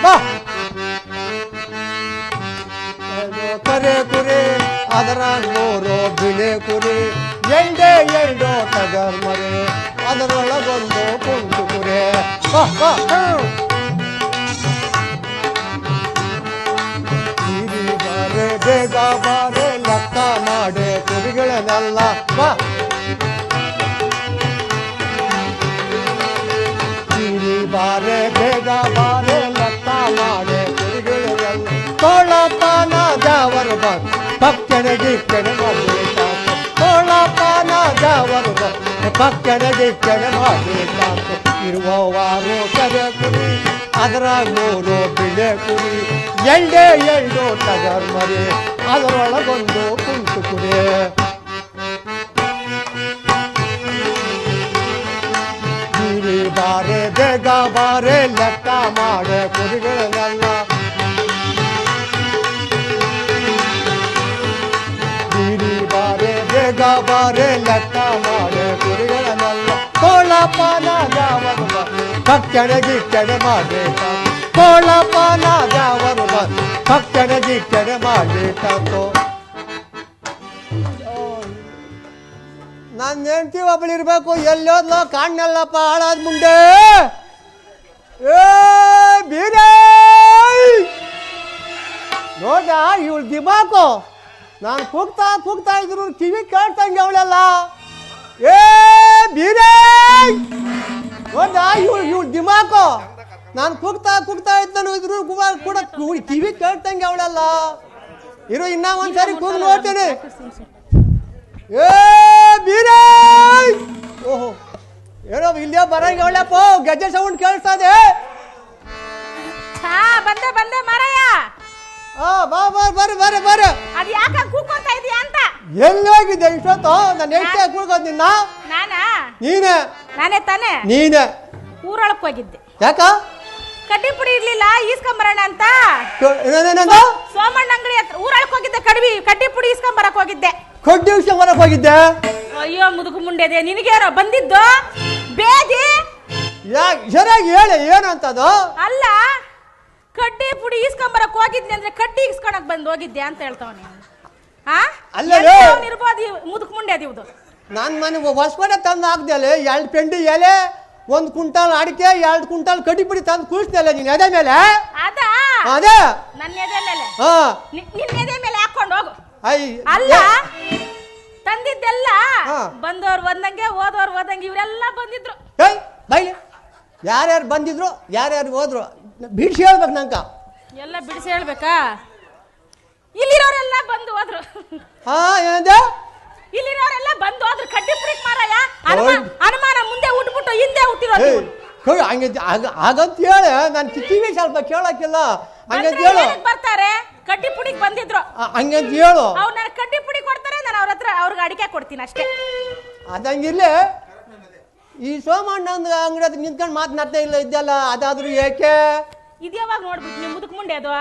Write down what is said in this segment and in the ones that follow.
ಬಾ ಕರೆ ಕುರಿ ಅದರ ನೋರೋ ಬಿಳೆ ಕುರಿ ಎಂಡೆ ಎಂಡೋ ಟಗರ್ ಮರೆ ಅದರೊಳಗೊಂದು ಕುಂಟು ಕುರಿ ಬಾರೆ ಬೇಗ ಬಾರೆ ಲೆಕ್ಕ ಮಾಡೆ ಕುರಿಗಳನ್ನೆಲ್ಲ ಬಾ ಬಾರೆ ಬೇಗ ಬಾರೆ ಲೆಕ್ಕ ಮಾಡೆ ಕುರಿಗಳನ್ನೆಲ್ಲ ತೋಳಪಾನ ಜಾವರು ಬಂದು ಪಕ್ಕನೆ ಗಿಕ್ಕನೆ ಮಾಡಬೇಕಾತು ತೋಳಪಾನ ಜಾವರು ಬಂದು ಪಕ್ಕನೆ ಗಿಕ್ಕನೆ ಮಾಡಬೇಕಾತು ಇರುವವಾರು ಕರೆ ಕುರಿ ಅದರ ನೋಡು ಬಿಳೆ ಕುರಿ ಎಂಡೆ ಎಂಡು ಟಗರ್ ಮರಿ ಅದರೊಳಗೊಂದು ಕುಂಟು ಕುರಿ ಬಾರೆ ಬೇಗ ಬಾರೆ ಲೆಕ್ಕ ಮಾಡೆ ಕುರಿಗಳನ್ನೆಲ್ಲ ಬಾರೆ ಬೇಗ ಬಾರೆ ಲೆಕ್ಕ ಮಾಡೆ ಕುರಿಗಳನ್ನೆಲ್ಲ ತೋಳಪಾನ ಜಾವರು ಪಕ್ಕನೆ ಗಿಕ್ಕನೆ ಮಾಡಬೇಕಾತು ತೋಳಪಾನ ಜಾವರು ಪಕ್ಕನೆ ಗಿಕ್ಕನೆ ಮಾಡಬೇಕಾತು ನಾನು ಹೆಂಡ್ತಿ ಒಬ್ಬಳಿರ್ಬೇಕು ಎಲ್ಲೋದ್ಲೋ ಕಾಣಲ್ಲಪ್ಪ ಹಾಳಾದ ಮುಂದೆ ಏ ಬೀರೇ ನೋಡ ಇವಳು ದಿಮಾಕು ನಾನು ಕೂಗ್ತಾ ಇದ್ರು ಕಿವಿ ಕೇಳ್ತಂಗೆ ಅವಳೆಲ್ಲ ಏ ಬೀರೇ ನೋಡ ಇವಳು ದಿಮಾಕು ನಾನು ಕೂಗ್ತಾ ಇದ್ದನು ಇದ್ರು ಕೂಡ ಕಿವಿ ಕೇಳ್ತಂಗೆ ಅವಳೆಲ್ಲ ಇರು ಇನ್ನ ಒಂದ್ಸರಿ ಕೂಗಿ ನೋಡ್ತೇನೆ ಏ ಬೀರೇ ಓಹೋ ಏನೋ ಇಲ್ಲೇ ಬರಂಗೆ ಅವಳಪ್ಪ ಗೆಜ್ಜೆ ಸೌಂಡ್ ಕೇಳಿಸ್ತಾ ಇದೆ ಬಂದೆ ಮಾರಾಯ ಬಾ ಬರ್ರಿ ಅದು ಯಾಕೆ ಕೂಗ್ಕೊಂತ ಇದೀಯಾ ಅಂತ ಎಲ್ಲಿ ಹೋಗಿದ್ದೆ ಇಷ್ಟೊತ್ತು ನಾನು ಎಷ್ಟು ಕೂಗೋದು ನಿನ್ನ ನಾನೇ ತಾನೆ ನೀನೆ ಊರೊಳಕ್ ಹೋಗಿದ್ದೆ ಯಾಕ ಕಡ್ಡಿ ಪುಡಿ ಇರ್ಲಿಲ್ಲ ಈಸ್ಕೊಂಬರೋಣ ಅಂತ ಸೋಮಣ್ಣ ಅಂಗಡಿ ಹತ್ರ ಊರೊಳಕ್ ಹೋಗಿದ್ದೆ ಕಡ್ಡಿ ಪುಡಿ ಈಸ್ಕೊಂಬರಕ್ ಹೋಗಿದ್ದೆ ಕಡ್ಡಿ ಈಸ್ಕೊಂಬರಕ್ ಹೋಗಿದ್ದೆ ಅಯ್ಯೋ ಮುದುಕು ಮುಂಡೆದೆ ನಿನಗೇನೋ ಬಂದಿದ್ದು ಬೇದಿ ಸರಿಯಾಗಿ ಹೇಳಿ ಏನಂತದು ಅಲ್ಲ ಕಡ್ಡಿ ಪುಡಿ ಈಸ್ಕೊಂಬರಕ್ ಹೋಗಿದ್ದೆ ಅಂದ್ರೆ ಕಡ್ಡಿ ಈಸ್ಕೊಳಕ್ ಬಂದು ಹೋಗಿದ್ದೆ ಅಂತ ಹೇಳ್ತಾವನಿ ಇರ್ಬೋದು ಮುದುಕು ಮುಂಡೆ ಅದಿವ್ದು ನಾನ್ ಮನೆ ಹೊಸಪಡೆ ತಂದು ಹಾಕ್ದಲೆ 2 ಪೆಂಡಿ ಎಲೆ 1 ಕ್ವಿಂಟಾಲ್ ಅಡಿಕೆ 2 ಕ್ವಿಂಟಾಲ್ ಕಡ್ಡಿ ಪುಡಿ ತಂದು ಕೂರಿಸ್ದಲ್ಲ ನೀನ್ ಎದೆ ಮೇಲೆ ಅದೇ ನನ್ನ ಎದೆ ಮೇಲೆ ನಿನ್ನ ಎದೆ ಮೇಲೆ ಹಾಕೊಂಡು ಹೋಗು ಅಲ್ಲ ತಂದಿದ್ದೆಲ್ಲ ಬಂದವ್ರು ಬಂದಂಗೆ ಹೋದವ್ರು ಹೋದಂಗೆ ಇವರೆಲ್ಲ ಬಂದಿದ್ರು ಬೈಲಿ ಯಾರ್ಯಾರು ಬಂದಿದ್ರು ಯಾರ್ಯಾರು ಹೋದ್ರು ಬಿಡಿಸಿ ಹೇಳ್ಬೇಕು ನಂಕ ಎಲ್ಲ ಬಿಡಿಸಿ ಹೇಳ್ಬೇಕಾ ಇಲ್ಲಿರೋರೆಲ್ಲ ಬಂದು ಹೋದ್ರು ಏನಂದೆ ಇಲ್ಲಿರೋರೆಲ್ಲ ಬಂದು ಹೋದ್ರು ಕಡ್ಡಿ ಪುಡಿ ಮಾರಾಯ ಅನುಮಾನ ಮುಂದೆ ಉಟ್ಬಿಟ್ಟು ಹಿಂದೆ ಹುಟ್ಟಿರೋದು ಹಾಗಂತ ಹೇಳಿ ನಾನು ಕಿವಿ ಸ್ವಲ್ಪ ಕೇಳಕ್ಕಿಲ್ಲ ಹಂಗಂತ ಹೇಳು ಬರ್ತಾರೆ ಕಡ್ಡಿ ಪುಡಿಗೆ ಬಂದಿದ್ರು ಹಂಗಂತ ಹೇಳು ಅವ್ರು ನನಗೆ ಕಡ್ಡಿ ಪುಡಿ ಕೊಡ್ತಾರೆ ನಾನು ಅವ್ರ ಹತ್ರ ಅವ್ರಿಗೆ ಅಡಿಕೆ ಕೊಡ್ತೀನಿ ಅಷ್ಟೇ ಅದಂಗಿರ್ಲಿ ಈ ಸೋಮಣ್ಣ ಅಂಗಡಿ ಹತ್ರ ನಿಂತ್ಕೊಂಡು ಮಾತನಾಡ್ತಾ ಇಲ್ಲ ಇದ್ದಲ್ಲ ಅದಾದ್ರೂ ಏಕೆ ಇದ್ಯಾವಾಗ ನೋಡ್ಬಿಟ್ಟು ನೀವು ಮುದುಕ್ ಮುಂಡೆ ಅದು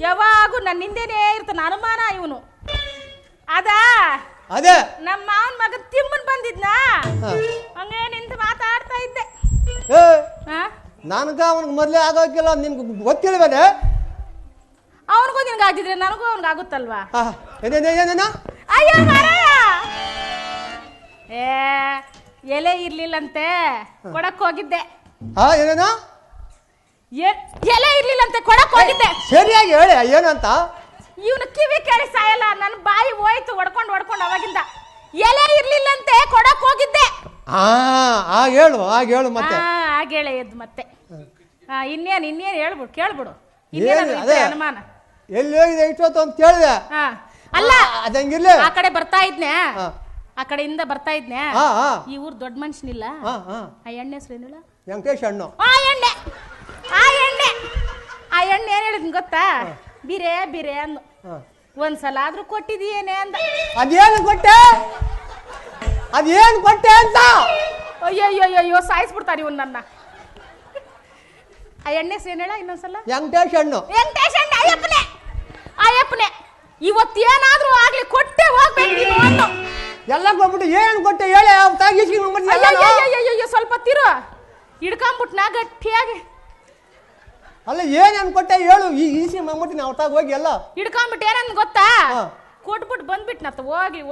ಯಾವಾಗೂ ನನ್ನ ಹಿಂದೆನೇ ಇರ್ತಾನ ಅನುಮಾನ ಇವನು ಅದೇ ನಮ್ಮ ಮಾವನ ಮಗ ತಿಮ್ಮನ್ ಬಂದಿದ್ನ ಹಂಗೆ ನಿಂತು ಮಾತಾಡ್ತಾ ಇದ್ದೆ ನನಗ ಅವನಿಗೆ ಮೊದಲೇ ಆಗೋಕಿಲ್ಲ ನಿನ್ಗೆ ಗೊತ್ತಿಲ್ವೇನೆ ಅವನಿಗೂ ನಿನ್ಗೆ ಆಗಿದ್ರೆ ನನಗೂ ಅವನಿಗೆ ಆಗುತ್ತಲ್ವಾ ಅಯ್ಯೋ ಎಲೆ ಇರ್ಲಿಲ್ಲಂತೆ ಕೊಡಕ್ ಹೋಗಿದ್ದೆ ಏನೇನೋ ಎಲೆ ಇರ್ಲಿಲ್ಲಂತೆ ಕೊಡಕ್ ಹೋಗಿದ್ದೆ ಸರಿಯಾಗಿ ಹೇಳಿ ಏನಂತ ಇವನು ಕಿವಿ ಕೇಳಿ ಸಾಯಲ್ಲ ನನ್ನ ಬಾಯಿ ಹೋಯ್ತು ಹೊಡ್ಕೊಂಡು ಅವಾಗಿಂದ ಎಲೆ ಇರ್ಲಿಲ್ಲಂತೆ ಕೊಡಕ್ ಹೋಗಿದ್ದೆ ಹೇಳು ಮತ್ತೆ ಹೇಳೆ ಎದ್ದು ಮತ್ತೆ ಇನ್ನೇನು ಹೇಳ್ಬಿಡು ಕೇಳ್ಬಿಡು ಅನುಮಾನ ಎಲ್ಲಿ ಹೋಗಿದೆ ಇಷ್ಟೊತ್ತು ಅಂತ ಕೇಳಿದೆ ಅಲ್ಲ ಅದಂಗಿರ್ಲಿ ಆ ಕಡೆ ಬರ್ತಾ ಇದ್ನೆ ಆ ಕಡೆಯಿಂದ ಬರ್ತಾ ಇದ್ನೆ ಈ ಊರ್ ದೊಡ್ಡ ಮನುಷ್ಯನಿಲ್ಲ ಆ ಎಣ್ಣೆ ಹೆಸರೇನಿಲ್ಲ ವೆಂಕಟೇಶ್ ಹಣ್ಣು ಆ ಎಣ್ಣೆ ಏನ್ ಹೇಳಿದ್ ಗೊತ್ತಾ ಬಿರೆ ಅಂದು ಒಂದ್ಸಲ ಆದ್ರೂ ಕೊಟ್ಟಿದೀಯೇನೆ ಅಂದ ಅದೇನು ಕೊಟ್ಟೆ ಅಂತ ಅಯ್ಯೋ ಸಾಯಿಸ್ಬಿಡ್ತಾರ ಇವ್ ನನ್ನ ಆ ಎಣ್ಣೆ ಹೆಸರು ಏನ್ ಹೇಳ ಇನ್ನೊಂದ್ಸಲ ವೆಂಕಟೇಶ್ ಹಣ್ಣು ಅಯ್ಯಪ್ಪನೆ ಇವತ್ತೇನಾದ್ರೂ ಆಗ್ಲಿ ಕೊಟ್ಟೆ ಹೋಗ್ಬೇಕು ನೀನು ಅನ್ನು ಎಲ್ಲ ಕೊಟ್ಬಿಟ್ಟು ಏನ್ ಕೊಟ್ಟೆ ಹೇಳಿ ಸ್ವಲ್ಪ ತಿರು ಹಿಡ್ಕೊಂಡ್ಬಿಟ್ನಾ ಗಟ್ಟಿಯಾಗಿ ಅಲ್ಲ ಏನ್ ಅನ್ಕೊಟ್ಟೆ ಹೇಳು. ಈ ಈಸಿ ಮಾಡ್ಬಿಟ್ಟು ಹೊತ್ತಾಗ ಹೋಗಿ ಎಲ್ಲ ಹಿಡ್ಕೊಂಡ್ಬಿಟ್ಟು ಏನಂದ್ ಗೊತ್ತಾ, ಕೊಟ್ಬಿಟ್ಟು ಬಂದ್ಬಿಟ್ನತ್ತ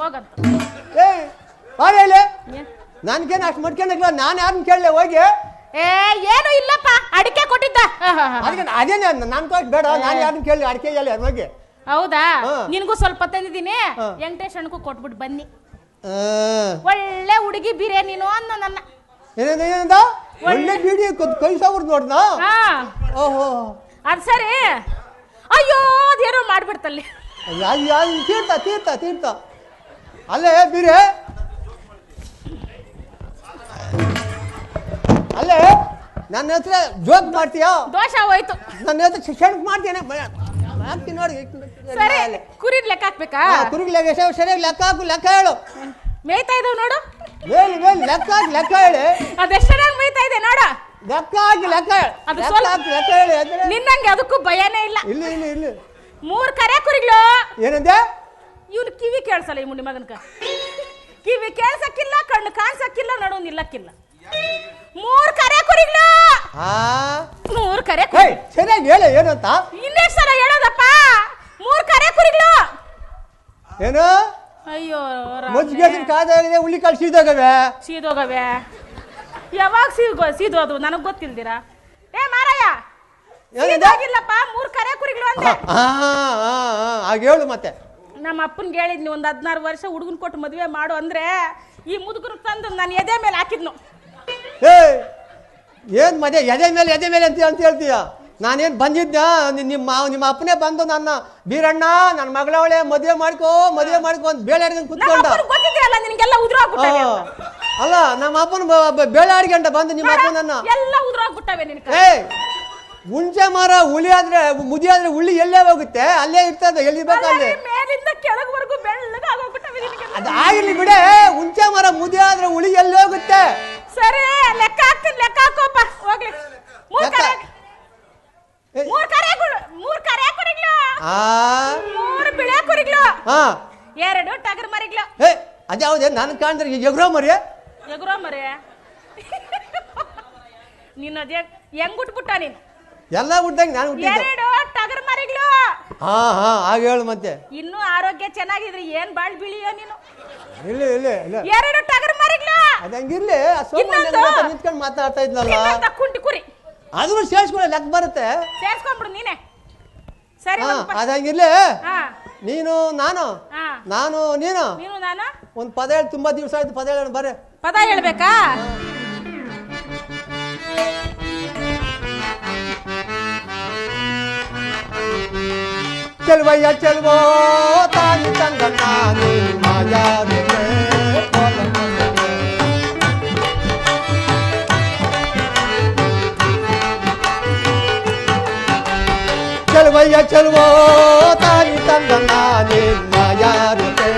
ಹೋಗಂತ. ಏ ಹೇಳಿ ನನ್ಗೇನು ಅಷ್ಟು ಮಡ್ಕೊಂಡಿಲ್ಲ, ನಾನು ಯಾರನ್ನ ಕೇಳಲೆ ಹೋಗಿ. ಏನು ಇಲ್ಲಪ್ಪ, ಅಡಿಕೆ ಕೊಟ್ಟಿದ್ದ. ಅದೇ ನನ್ ಬೇಡ, ನಾನು ಯಾರನ್ನ ಕೇಳಿ ಅಡಿಕೆ ಹೇಳಿ ಅದ್ರ ಬಗ್ಗೆ. ಹೌದಾ, ನಿನ್ಗೂ ಸ್ವಲ್ಪ ತಂದಿದ್ದೀನಿ, ವೆಂಕಟೇಶ್ ಅಣ್ಣಗೂ ಕೊಟ್ಬಿಟ್ಟು ಬನ್ನಿ. ಒಳ್ಳೆ ಹುಡುಗಿ ಬಿರಿಯಾನಿನು ಅಂದ ನನ್ನ. ಏನೇನ ಒಳ್ಳೆ ಬಿಡಿ ಕೈ ಸಾವ್ರ ನೋಡ್ದ. ಓಹೋ ಅದ್ ಸರಿ. ಅಯ್ಯೋ ಅದೇನೋ ಮಾಡ್ಬಿಡ್ತಲ್ಲಿ. ತೀರ್ಥ ತೀರ್ಥ ತೀರ್ಥ ಅಲ್ಲೇ ಬೀರೆ ಅಲ್ಲೇ ನನ್ನ ಹತ್ರ ಜೋಕ್ ಮಾಡ್ತೀಯಾ? ದೋಷ ಹೋಯ್ತು. ನನ್ನ ಹತ್ರ ಶೆಣಕ್ ಮಾಡ್ತೇನೆ ಹಾಕ್ತೀನಿ ನೋಡಿ. ಸರಿ, ಕುರಿದ್ ಲೆಕ್ಕ ಹಾಕ್ಬೇಕಾ? ಕುರಿಗೆ ಲೆಕ್ಕ ಸರಿಯಾಗಿ ಲೆಕ್ಕ ಹಾಕು, ಲೆಕ್ಕ ಹೇಳು. ಮೇಯ್ತಾ ಇದಾವ್ ನೋಡು. ಮೇಲ್ ಮೇಲ್ ಲೆಕ್ಕ ಹಾಕಿ ಲೆಕ್ಕ ಹೇಳಿ. ಅದೆಷ್ಟು ಚೆನ್ನಾಗಿ ಮೇಯ್ತಾ ಇದೆ ನೋಡ. ಲೆಕ್ಕ ಹಾಕಿ ಲೆಕ್ಕ ಲೆಕ್ಕ ಹೇಳಿ. ನಿನ್ನಂಗೆ ಅದಕ್ಕೂ ಭಯನೇ ಇಲ್ಲ. ಇಲ್ಲ ಇಲ್ಲ ಇಲ್ಲ 3 ಕರೆ ಕುರಿಗಳು. ಏನಂದೆ? ಇವನು ಕಿವಿ ಕೇಳ್ಸಲ್ಲ, ಈ ಮುನಿ ಮಗನ್ಕ ಕಿವಿ ಕೇಳ್ಸಕ್ಕಿಲ್ಲ, ಕಣ್ಣು ಕಾಣ್ಸಕ್ಕಿಲ್ಲ, ನಡು ನಿಲ್ಲಕ್ಕಿಲ್ಲ. 3 ಕರೆ ಕುರಿಗಳು. 3 ಕರೆ ಕುರಿ. ಸರಿಯಾಗಿ ಹೇಳ ಏನಂತ. ಇನ್ನೆಷ್ಟು ಸಲ ಹೇಳೋದಪ್ಪ? 3 ಕರೆ ಕುರಿಗಳು. ಏನು? ಅಯ್ಯೋ ಮಜ್ಜಿಗೆ ಕಾದಾಗಿದೆ, ಹುಳಿ ಕಾಳು ಸೀದೋಗವೆ. ಯಾವಾಗ ಸೀದೋದು ನನಗ್ ಗೊತ್ತಿಲ್ದಿರಾ? ಏ ಮಾರಾಯ, ಸೀದೋಗಿಲ್ಲಪ್ಪ, 3 ಕರೆ ಕುರಿಗಳು ಅಂದೆ. ಹಾಗೆ ಹೇಳು ಮತ್ತೆ. ನಮ್ಮ ಅಪ್ಪನ್ಗೆ ಹೇಳಿದ್ನಿ, ಒಂದ್ 16 ವರ್ಷ ಹುಡುಗನ್ ಕೊಟ್ಟು ಮದುವೆ ಮಾಡು ಅಂದ್ರೆ ಈ ಮುದುಗರು ತಂದು ನಾನು ಎದೆ ಮೇಲೆ ಹಾಕಿದ್ನು. ಏನ್ ಮದುವೆ ಎದೆ ಮೇಲೆ ಅಂತ ಹೇಳ್ತೀಯ? ನಾನೇನ್ ಬಂದಿದ್ದ ನಿಮ್ಮ ಅಪ್ಪನೇ ಬಂದು ನನ್ನ ಬೀರಣ್ಣ ನನ್ನ ಮಗಳವಳೆ ಮದುವೆ ಮಾಡ್ಕೋ ಅಂತ ಬೇಳೆ ಆಡ್ಕೊಂಡು ಕುತ್ಕೊಂಡ. ಅಲ್ಲ ನಮ್ಮ ಅಪ್ಪನ ಬೇಳೆ ಆಡ್ಕೊಂಡ ಬಂದು ನಿಮ್ಮ ಅಪ್ಪನನ್ನ ಎಲ್ಲ ಉದುರಾಗ್ಬಿಟ್ಟವೆ ನಿನಗೆ. ಹುಂಚೆ ಮರ ಹುಳಿ ಆದ್ರೆ ಮುದಿ ಆದ್ರೆ ಹುಳಿ ಎಲ್ಲೇ ಹೋಗುತ್ತೆ, ಅಲ್ಲೇ ಇರ್ತದೆ, ಎಲ್ಲಿ ಬೇಕಲ್ಲಿ. ಮೇಲಿಂದ ಕೆಳಗವರೆಗೂ ಬೆಳ್ಳಗಾಗೋಗ್ಬಿಟ್ಟವೆ ನಿನಗೆ. ಅದಾಗಿರ್ಲಿ ಬಿಡೆ, ಹುಂಚೆ ಮರ ಮುದಿ ಆದ್ರೆ ಹುಳಿ ಎಲ್ಲಿ ಹೋಗುತ್ತೆ? ಸರಿ, ಲೆಕ್ಕ ಹಾಕ್ತೀನಿ, ಲೆಕ್ಕ ಹಾಕೋಪ್ಪ ಹೋಗ್ಲಿ. 3 ಕರೆ ಕುರಿಗಳು, 3 ಬಿಳೆ ಕುರಿಗಳು, 2 ಟಗರ್ ಮರಿಗಳು. ಅದ್ಯಾವ್ದೇ ನನ್ ಕಾಣ್ದ್ರೆ ಎಗ್ರೋ ಮರಿ ನೀನು ಅದೇ ಹೆಂಗ್ ಉಟ್ಬಿಟ್ಟ ನೀನು? ಎಲ್ಲ ಹುಟ್ಟಂಗೆ ನಾನು ಹುಟ್ಟಿದ್ದೆ. 2 ಟಗರ್ ಮರಿಗಳು. ಹಾಗೆ ಹೇಳು ಮತ್ತೆ. ಇನ್ನು ಆರೋಗ್ಯ ಚೆನ್ನಾಗಿದ್ರೆ ಏನ್ ಬಾಳ್ ಬಿಳಿಯೋ ನೀನು. ಇಲ್ಲ ಇಲ್ಲ ಇಲ್ಲ 2 ಟಗರ್ ಮರಿಗಳು. ಅದಂಗಿರ್ಲಿ, ನಿಂತ್ಕೊಂಡು ಮಾತಾಡ್ತಾ ಇದ್ನಲ್ಲ. ಕುಂಟಿ ಕುರಿ ಅದನ್ನು ಸೇರ್ಸ್ಕೊಳ್ಳೋ ಲೆಕ್ಕ ಬರುತ್ತೆ. ಸೇರ್ಸ್ಕೊಂಡ್ಬಿಡು ನೀನೆ. ಸರಿ ಅದಂಗಿರ್ಲಿ, ನೀನು ನಾನು ನೀನು ನಾನು ಒಂದು ಪದ ಹೇಳಿ. ತುಂಬಾ ದಿವಸ ಆಯ್ತು, ಪದ ಹೇಳೋಣ ಬರ್ರೆ. ಪದ ಹೇಳ್ಬೇಕಾ? ಚೆಲ್ವಯ್ಯ ಚೆಲ್ವೋ ತಾಯಿ ತಂದ ನಾನು ಚೆಲ್ವಯ್ಯ ಚೆಲ್ವೋ ತಾಯಿ ತಂದ ನಾನೇ ಮಾಯಾರುತೆ.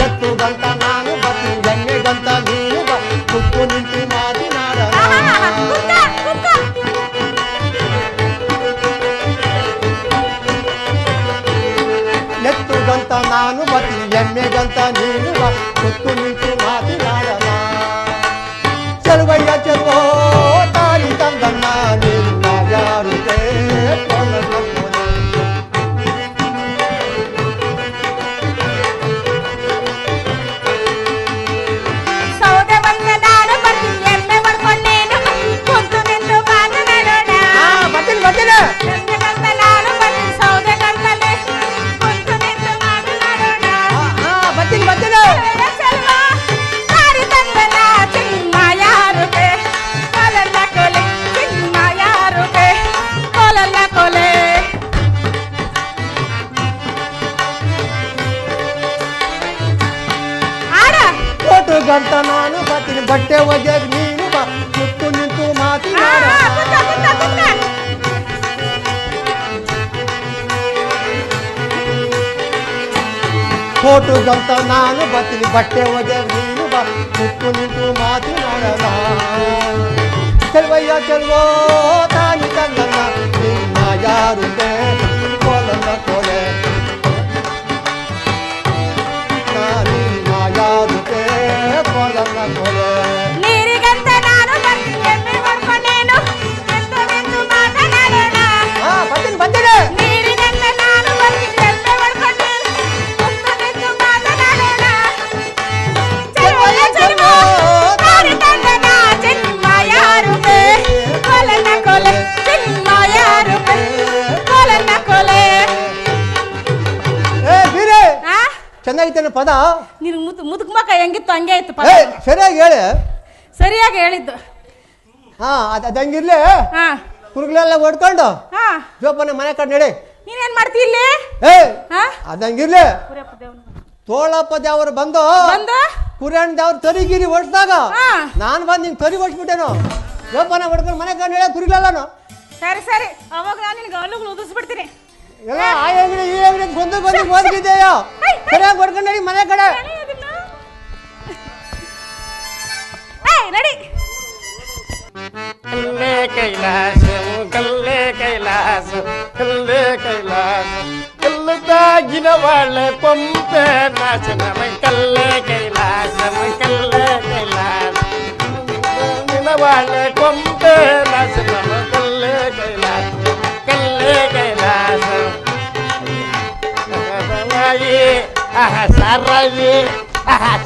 ಎತ್ತು ಗಂಟ ನಾನು ಬತ್ತಿ, ಎಣ್ಣೆ ಗಂಟ ನೀನು ಕುಕ್ಕು ನಿಂತು ಮಾತಿನಾಡ. ಎತ್ತು ಗಂಟ ನಾನು ಬತ್ತಿ, ಎಣ್ಣೆ ಗಂಟ ನೀನು ಕುಕ್ಕು ನಿಂತು ಮಾತಿನಾಡಲ. ಚೆಲ್ವಯ್ಯ ಚೆಲ್ವೋ ತಾಯಿ ತಂದ ನಾನೇ ಮಾಯಾರುತೆ. ಗಂಟ ನಾನು ಬರ್ತೀನಿ, ಬಟ್ಟೆ ಒಗೆಯಾಗ ನೀನು ಬಾ, ಸುತ್ತು ನಿಂತು ಮಾತಿನಾಡ. ಫೋಟೋ ಗಂಟ ನಾನು ಬರ್ತೀನಿ, ಬಟ್ಟೆ ಒಗೆಯಾಗ ನೀನು ಬಾ, ಸುತ್ತು ನಿಂತು ಮಾತಿನಾಡಲ. ಚೆಲ್ವಯ್ಯ ಚೆಲ್ವೋ ತಾಯಿ ತಂದನ್ನ ನಿನ್ನ ಯಾರುತೆ ಕೋಲನ್ನ ಕೋಲೆ. ನೀರಿಗಂತ ನಾನು ಎಮ್ಮೆ ಮಾಡ್ಕೊಂಡೇನು, ಎತ್ತು ಹಂಗೆ ಆಯ್ತು ಪದ. ಸರಿಯಾಗಿ ಹೇಳಿ. ಸರಿಯಾಗಿ ಹೇಳಿದ್ದು. ಹಾ ಅದು ಹಂಗಿರ್ಲಿ. ಹಾ ಕುರುಗಳೆಲ್ಲ ಹೊಡ್ಕೊಂಡು ಹಾ ಜೋಪಾನ ಮನೆ ಕಡೆ ನಡಿ. ನೀನೇನ್ ಮಾಡ್ತಿ ಇಲ್ಲಿ? ಅದಂಗಿರ್ಲಿ. ತೋಳಪ್ಪ ದೇವರು ಬಂದು ಕುರಿಯಣ್ಣ ದೇವ್ರು ತರಿಗಿರಿ ಹೊಡ್ಸ್ದಾಗ ನಾನು ಬಂದು ನಿಂಗೆ ತರಿ ಹೊಡ್ಸ್ಬಿಟ್ಟೇನು. ಜೋಪಾನ ಹೊಡ್ಕೊಂಡು ಮನೆ ಕಡೆ ನಡಿ ಕುರಿಗಳೆಲ್ಲನು. ಸರಿ ಸರಿ, ಅವಾಗ ನಾನು ನಿನ್ಗೆ ಹಲ್ಲುಗಳು ಉದಿಸ್ಬಿಡ್ತೀನಿ. ಎಲ್ಲ ಆ ಅಂಗಡಿ ಈ ಅಂಗಡಿ ಗೊಂದು ಓದ್ಗಿದೆಯೋ ಸರಿಯಾಗಿ ಹೊಡ್ಕೊಂಡು ನಡಿ ಮನೆ ಕಡೆ ನಡಿ. ಕಲ್ಲೇ ಕೈಲಾಸ ಕಲ್ಲೇ ಕೈಲಾಸ ಕಲ್ಲೇ ಕೈಲಾಸ ಕಲ್ಲದಾಗಿನ ಬಾಳೆ ಕೊಂಪೆ ನಾಶನ ಕಲ್ಲೇ ಕೈಲಾಸ ಕಲ್ಲೇ ಕೈಲಾಸ ಬಾಳೆ ಕೊಂಪೆ ನಾಶನ ಕಲ್ಲೇ ಕೈಲಾಸ ಕಲ್ಲೇ ಕೈಲಾಸ ಸಾರಾಗಿ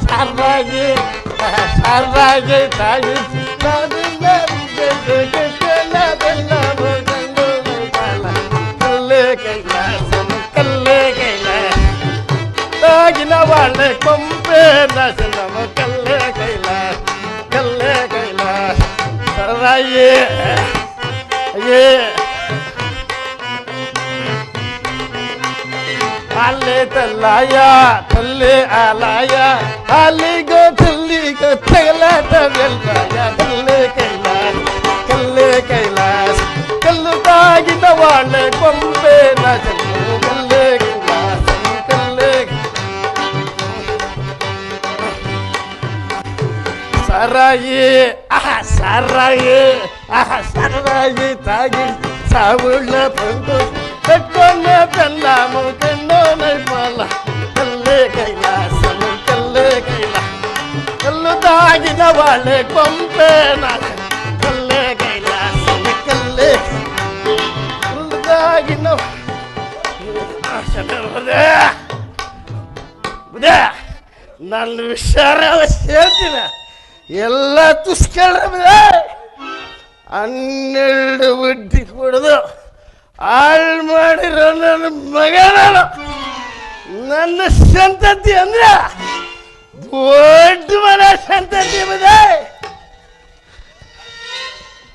ಸಾರಾಗಿ ಸಾರಾಗಿ ತಾಯಿ ಕಲ್ಲೇ ಕೈಲಾಸ ಕಲ್ಲೇ ಕೈಲಾಸ ತಾಗಿನ ಬಾಳೆ ಕೊಂಪೆ ನಾಶನ ಕಲ್ಲೇ ಕೈಲಾಸ ಕಲ್ಲೇ ಕೈಲಾಸ ಸರಾಯಿ ಅಲ್ಲೇ ತಲ್ಲಾಯ ತಲ್ಲೆ ಆಲಾಯ ಅಲ್ಲಿಗೋ ತಲ್ಲಿಗೋ ತಗಲಾಟ ಬೆಲ್ಲಾಯ ಕಲ್ಲೇ ಕೈಲಾಸ ಕಲ್ಲೇ ಕೈಲಾಸ ಕಲ್ಲು ತಾಗಿದ ಬಾಳೆ ಕೊಂಬೆ ನಾಚಲು ಕಲ್ಲೇ ಕೈಲಾಸ ಕಲ್ಲೇ ಸಾರಾಯಿ ಸಾರಾಯಿ ಸಾರಾಯಿ ತಾಗಿ ಸಾವುಳ್ಳ ಬಂದು ಕಟ್ಟೊನ್ನ ಬೆಲ್ಲ ಮುಖಂಡೋನ ಪಾಲ ಕಲ್ಲೇ ಕೈಲಾಸ ಕಲ್ಲೇ ಕೈಲಾಸ ಕಲ್ಲು ತಾಗಿದ ಬಾಳೆ ಕೊಂಬೆ ನಾಚ ಕಲ್ಲೇ ಕೈಲಾಸ ಕಲ್ಲೇ ಕಲ್ಲು ತಾಗಿನ ನನ್ನ ವಿಚಾರ ಹೇಳ್ತೀನಿ ಎಲ್ಲ ತುಸ್ಕೊಂಡ್ರೆ 12 ಬಡ್ಡಿ ಹೊಡೆದು ಹಾಳು ಮಾಡಿರೋ ನನ್ನ ಮಗ ನನ್ನ ಸಂತತಿ ಅಂದ್ರೆ ದೊಡ್ಡ ಮನೆ ಸಂತತಿ ಬದೇ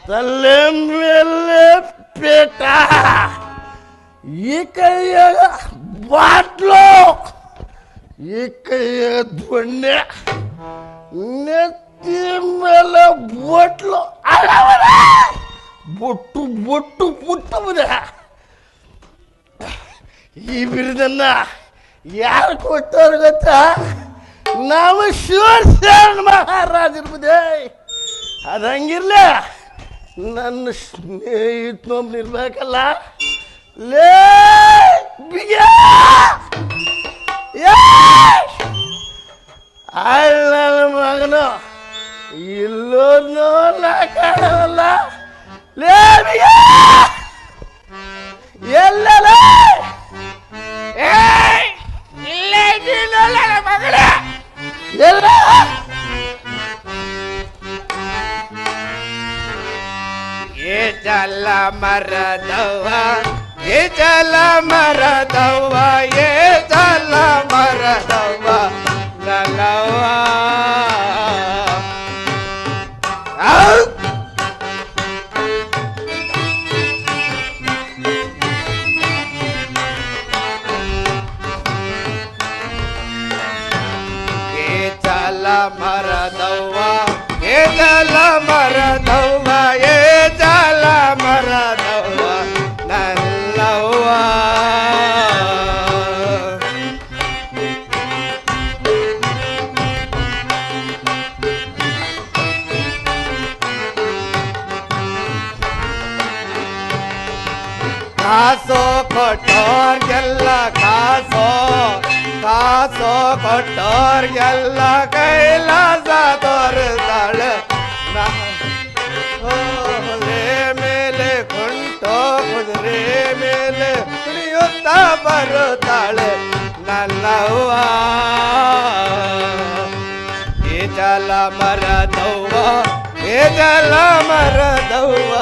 ತಲೆ ಮೇಲೆ ಪೇಟ ಈ ಕೈಯಾಗ ಬಾಟ್ಲು ಈ ಕೈಯಾಗ ದೊಣ್ಣೆ ನೆತ್ತಿ ಮೇಲೆ ಬೊಟ್ಲು ಬೊಟ್ಟು ಬೊಟ್ಟು ಬುಟ್ಟು ಬುದ ಈ ಬಿರುದನ್ನ ಯಾರು ಕೊಟ್ಟವ್ರು ಗೊತ್ತಾ? ನಾವು ಶಿವಸೇನ ಮಹಾರಾಜರ್ಬುದೇ. ಅದಂಗಿರ್ಲ ನನ್ನ ಸ್ನೇಹಿತನೊಬ್ನಿರ್ಬೇಕಲ್ಲ ಲೇ ಬಿಗ ಅಲ್ಲ ನನ್ನ ಮಗನು ಇಲ್ಲೋ ನೋಡ್ಲ ಕಾಣವಲ್ಲ ಲೇ ಬಿಗ ಎಲ್ಲಲ್ಲ ಇಲ್ಲೇ ನೀನಲ್ಲ ಮಗಳ ಎಲ್ಲ ಏ ಚಲ ಮರದವ್ವ ಏ ಚಲ ಮರದವ್ವ ಏ ಚಲ ಮರದವ್ವ ನಲವ್ವ ಮರದವ್ವ ಏ ಜಲ ಮರದವ್ವ ಏ ಜಲ ಮರದವ್ವ ನಲ್ಲವ್ವ ಕಾಸೋ ಕೊಟ್ಟೋರ್ಗೆಲ್ಲ ಕಾಸೋ ಕಾಸೋ ಕೊಟ್ಟೋರ್ಗೆಲ್ಲ ಕೈಲಾಸ ತೋರಿಸ್ತಾಳೆ ಕುದುರೆ ಮೇಲೆ ಕುಂಟೋ ಕುದುರೆ ಮೇಲೆ ಕುಣಿಯುತ್ತಾ ಬರುತ್ತಾಳೆ ನಲ್ಲವ್ವ ಏ ಜಲ ಮರದವ್ವ ಏ ಜಲ ಮರದವ್ವ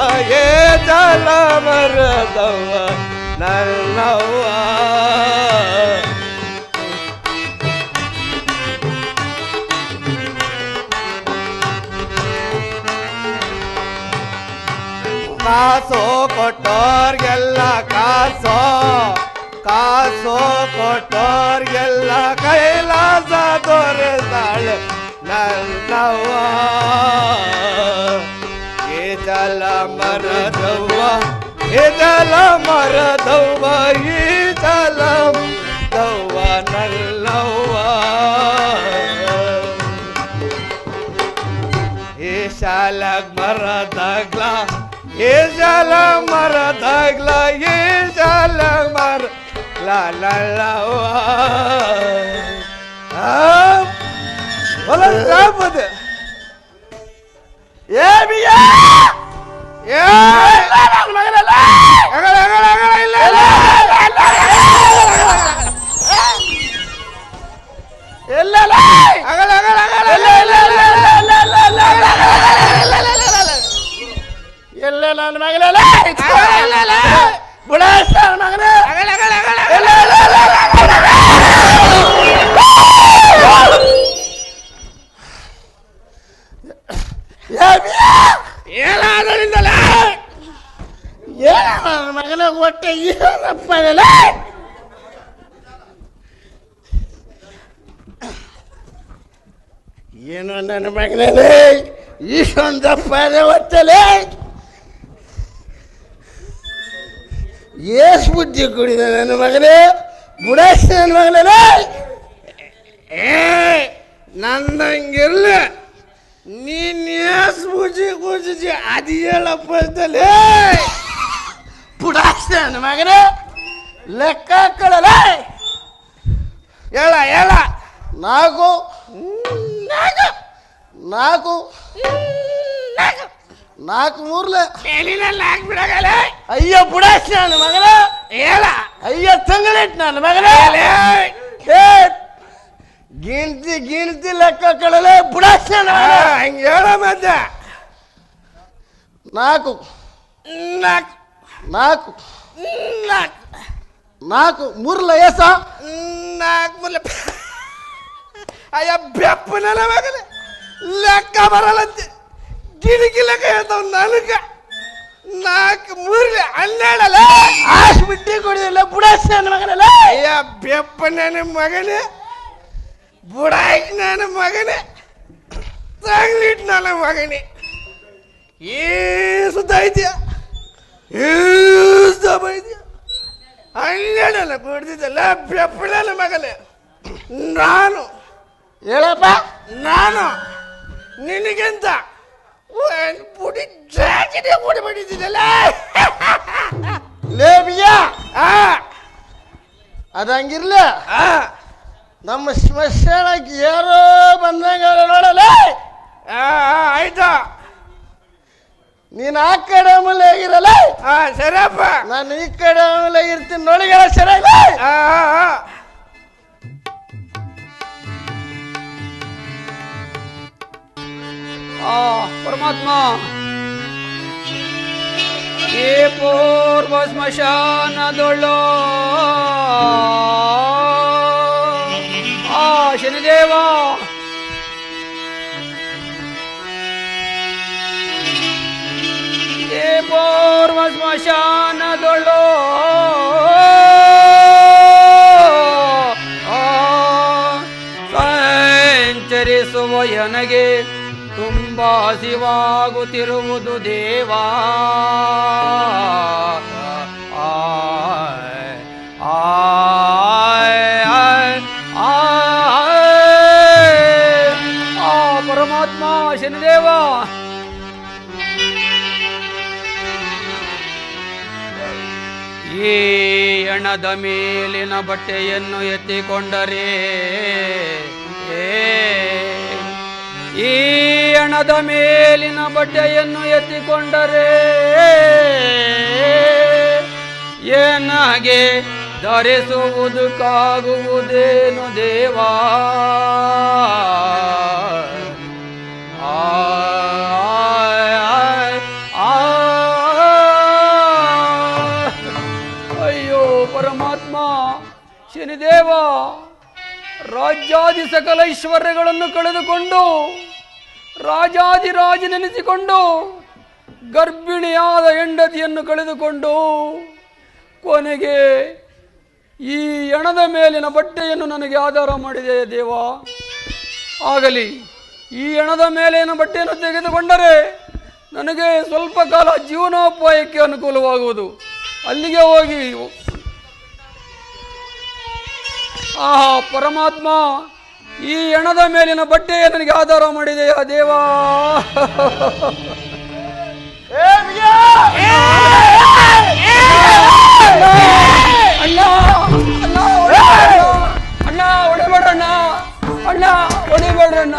ಏ ಜಲ ಮರದವ್ವ ನಲ್ಲವ್ವ ಕಾಸು ಕೊಟ್ಟೋರ್ಗೆಲ್ಲ ಕಾಸು ಕಾಸು ಕೊಟ್ಟೋರ್ಗೆಲ್ಲ ಕೈಲಾಸ ತೋರಿಸ್ತಾಳೆ ನನ್ನವ್ವ ಏ ಜಲ ಮರದವ್ವ ಏ ಜಲ ಮರದವ್ವ ಈ ಜಲ ದವ್ವ ನಲ್ಲವ್ವ ಏ ಶಾಲಗ್ ಮರದಾಗ್ಲ ಏ ಶಾಲ ಮರದಾಗ್ಲ ಏ ಶಾಲ ಮರ ಲಲ್ಲವ್ವ ಹೊಲದೆ ಏ ಬಿಯ ಏ ಮಗನಲ್ಲ ಇಲ್ಲ ಎಲ್ಲ ನನ್ನ ಮಗನಲ್ಲ ಬುಡಾಸ ಮಗನ ಏನಾದ್ರಿಂದಲ್ಲ ಏನ ಮಗನ ಹೊಟ್ಟೆ ಏನಪ್ಪದಲ್ಲ ಏನು ನನ್ನ ಮಗನಲ್ಲಿ ಇಷ್ಟೊಂದಪ್ಪ ಹೊಟ್ಟಲೆ ಏಸ್ ಬುದ್ಧಿ ಕುಡಿದ ನನ್ನ ಮಗನೇ ಬುಡಾಸ ನನ್ನ ಮಗನಲ್ಲ ನಂದಂಗಿಲ್ಲ ನೀನ್ ಏಸ್ ಬುಜ್ಜಿ ಕೂಜಿ ಅದು ಹೇಳಪ್ಪ ಅಂತಲೇ ಬುಡಾಸ ನನ್ನ ಮಗನೇ ಲೆಕ್ಕ ಹಾಕೊಳ್ಳಲ್ಲ ಹೇಳ ಹೇಳ ನಾಲ್ಕು ನಾಲ್ಕು ನಾಲ್ಕು ಮೂರ್ಲೆ ಮೇಲಿನಲ್ಲಿ ಹಾಕ್ಬಿಡಗಲ್ಲ ಅಯ್ಯೋ ಬುಡಾಸ್ ನನ್ನ ಮಗನ ಹೇಳ ಅಯ್ಯೋ ತಂಗಳಿಟ್ ನನ್ನ ಮಗನ ಗಿಣ್ತಿ ಲೆಕ್ಕ ಕಳಲೆ ಬುಡಾಸ್ ಹಂಗೆ ಹೇಳ ಮತ್ತೆ ನಾಲ್ಕು ನಾಲ್ಕು ನಾಲ್ಕು ನಾಲ್ಕು ನಾಲ್ಕು ಮೂರ್ಲ ಎಸ ನಾಲ್ಕು ಮೂರ್ಲೆ ಅಯ್ಯ ಬೆಪ್ಪ ನನ್ನ ಮಗನ ಲೆಕ್ಕ ಬರಲ್ಲಂತೆ ಗಿಣಗಿ ಲೆಕ್ಕ ಹೇಳ್ತಾವ ನನಗ ನಾಲ್ಕು ಮೂರ್ಲೆ 12 ಆಶ್ ಬಿಟ್ಟಿ ಕೊಡಿದಿಲ್ಲ ಬುಡಾಸ್ ನನ್ನ ಮಗನಲ್ಲ ಅಯ್ಯ ಬೆಪ್ಪ ನನ್ನ ಮಗನೇ ಬುಡಾಯ್ಕ ನನ್ನ ಮಗನೇ ತಂಗ್ಲಿಟ್ ನನ್ನ ಮಗನೇ ಸುತ್ತ ಐತಿಯ ಬೈದ್ಯ 12 ಕೊಡ್ತಿದ್ದಲ್ಲ ಬೆಪ್ಪ ನನ್ನ ಮಗನೇ ನಾನು ಹೇಳಪ್ಪ ನಾನು ನಿನಗೆಂತ ಪುಡಿ ಜಾಸ್ತಿ ಪುಡಿ ಮಾಡಿದ್ದೀನಲ್ಲ ಲೇ ಬಿಯ ಅದಂಗಿರ್ಲ ನಮ್ಮ ಸ್ಮಶಾನಕ್ಕೆ ಯಾರೋ ಬಂದಂಗ ನೋಡಲ್ಲ ಆಯ್ತಾ ನೀನು ಆ ಕಡೆ ಆಮೇಲೆ ಆಗಿರಲ್ಲ ಸರಿಯಪ್ಪ ನಾನು ಈ ಕಡೆ ಆಮೇಲೆ ಆಗಿರ್ತೀನಿ ನೋಡಿಗಳ ಸರಿ परमात्मा ये पूर्व स्मशानदೊಳ್ಳು ಶನಿದೇವ ये पूर्व ಸ್ಮಶಾನದೊಳ್ಳು ಸಂಚರಿಸುವ ನನಗೆ ತುಂಬಾ ಹಸಿವಾಗುತ್ತಿರುವುದು ದೇವಾ ಪರಮಾತ್ಮ ಶನಿದೇವ ಈ ಹಣದ ಮೇಲಿನ ಬಟ್ಟೆಯನ್ನು ಎತ್ತಿಕೊಂಡರೆ ಈ ಹಣದ ಮೇಲಿನ ಬಟ್ಟೆಯನ್ನು ಎತ್ತಿಕೊಂಡರೆ ಏನಾಗೆ ಧರಿಸುವುದಕ್ಕಾಗುವುದೇನು ದೇವಾ ಅಯ್ಯೋ ಪರಮಾತ್ಮ ಶನಿದೇವ ರಾಜ್ಯಾದಿ ಸಕಲ ಐಶ್ವರ್ಯಗಳನ್ನು ಕಳೆದುಕೊಂಡು ರಾಜಾದಿರಾಜನೆನಿಸಿಕೊಂಡು ಗರ್ಭಿಣಿಯಾದ ಹೆಂಡತಿಯನ್ನು ಕಳೆದುಕೊಂಡು ಕೊನೆಗೆ ಈ ಹೆಣದ ಮೇಲಿನ ಬಟ್ಟೆಯನ್ನು ನನಗೆ ಆಧಾರ ಮಾಡಿದೆ ದೇವ. ಆಗಲಿ, ಈ ಹೆಣದ ಮೇಲಿನ ಬಟ್ಟೆಯನ್ನು ತೆಗೆದುಕೊಂಡರೆ ನನಗೆ ಸ್ವಲ್ಪ ಕಾಲ ಜೀವನೋಪಾಯಕ್ಕೆ ಅನುಕೂಲವಾಗುವುದು. ಅಲ್ಲಿಗೆ ಹೋಗಿ ಪರಮಾತ್ಮ, ಈ ಹೆಣದ ಮೇಲಿನ ಬಟ್ಟೆಯೇ ನನಗೆ ಆಧಾರ ಮಾಡಿದೆಯ ದೇವಾ. ಅಣ್ಣ ಹೊಡಿಬೇಡಣ್ಣ, ಅಣ್ಣ ಹೊಡಿಬೇಡ್ರಣ್ಣ.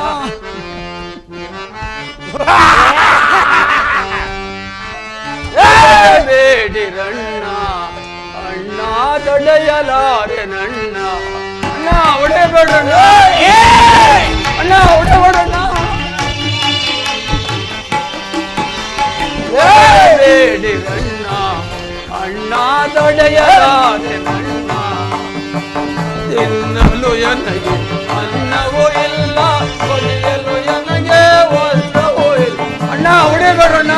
ಬೇಡಿರಣ್ಣ, ಅಣ್ಣ ತಡೆಯಲಾರೆ ನನ್ನ. ಅಣ್ಣ ಹೊಡೆಬೇಡಣ್ಣ, ಅಣ್ಣ ಹೊಡೆಬೇಡಣ್ಣ. ಬೇಡಿರಣ್ಣ, ಅಣ್ಣ ತಡೆಯಲಾರೆ ನನ್ನ. ತಿನ್ನಲು ನನಗೆ ಅನ್ನವೂ ಇಲ್ಲ, ಹೊಲಿಯಲು ನನಗೆ ವಸ್ತ್ರವೂ ಇಲ್ಲ. ಅಣ್ಣ ಹೊಡೆಬೇಡಣ್ಣ,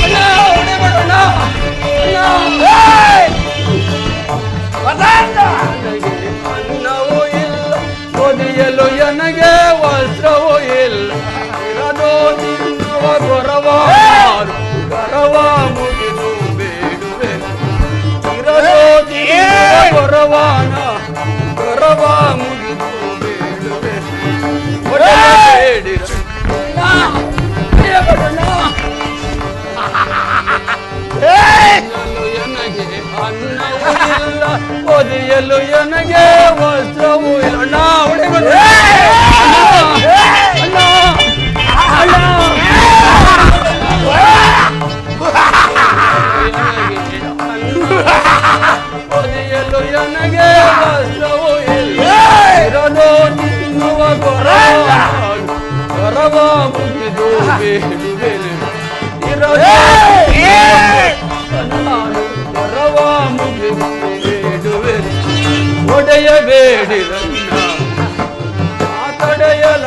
ಅಣ್ಣ ಹೊಡೆಬೇಡಣ್ಣ. ಅನ್ನವೂ ಇಲ್ಲ, ಹೊಲಿಯಲು ನನಗೆ ವಸ್ತ್ರವೂ ಇಲ್ಲ. ಇರದೋ ತಿನ್ನುವ ಗೊರವ ಗರವ ಮುಗಿದು ಬೇಡುವೆ. ಇರದೋ ತಿನ್ನುವ ಗೊರವಾನ ಗರವ ಮುಗಿದು ಬೇಡುವೆ. ನನಗೆ ಅನ್ನವೂ ಇಲ್ಲ, ಒದೆಯಲು ನನಗೆ ವಸ್ತ್ರವೂ ಇಲ್ಲ. ಅಣ್ಣ ಹೊಡೆಬೇಡ, ಅಣ್ಣ ಅಣ್ಣ. ಒದೆಯಲು ನನಗೆ ವಸ್ತ್ರವೂ ಇಲ್ಲ. ಇರಲು ತಿನ್ನುವ ಗೊರವ ಗರವ ಮುಗಿದು ಬೇಡುವೆನು. ಗರವ ಮುಗಿದು ಬೇಡುವೆನು. ಒಡೆಯಬೇಡಿರನ್ನ ತಡೆಯಲ.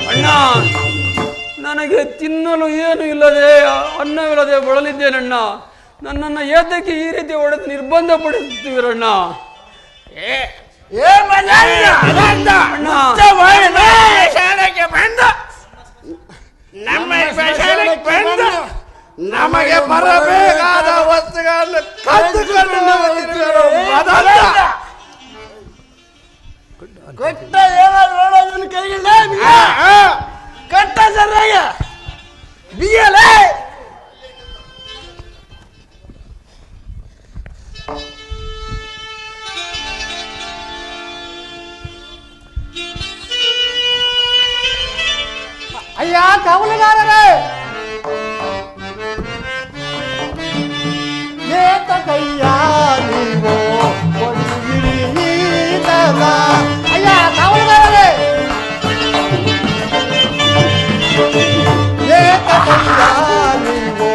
ಅಣ್ಣ, ನನಗೆ ತಿನ್ನಲು ಏನು ಇಲ್ಲದೆ ಅನ್ನವಿಲ್ಲದೆ ಬಳಲಿದ್ದೇನಣ್ಣ. ನನ್ನನ್ನು ಏತಕ್ಕೆ ಈ ರೀತಿ ಹೊಡೆದು ನಿರ್ಬಂಧ ಪಡಿಸುತ್ತೀರಣ್ಣ? ನಮಗೆ ಬರಬೇಕಾದ ವಸ್ತುಗಳನ್ನು ಕದ್ದುಕೊಂಡು ಕಟ್ಟ ಏನಾದ್ರು ನೋಡೋದನ್ನ ಕೈಗಿಲ್ಲ. ಕಟ್ಟ ಸರಿಯಾಗಿ ಬಿಯಲೇ. ಅಯ್ಯ ಕಾವಲುಗಾರರೇ, ಏತ ಕೈಯ ನೀವು ಕೊಡಿಯಿರಿದಲ್ಲ. ಅಯ್ಯ ಕಾವಲುಗಾರರೇ, ಏತ ಕೈಯ ನೀವು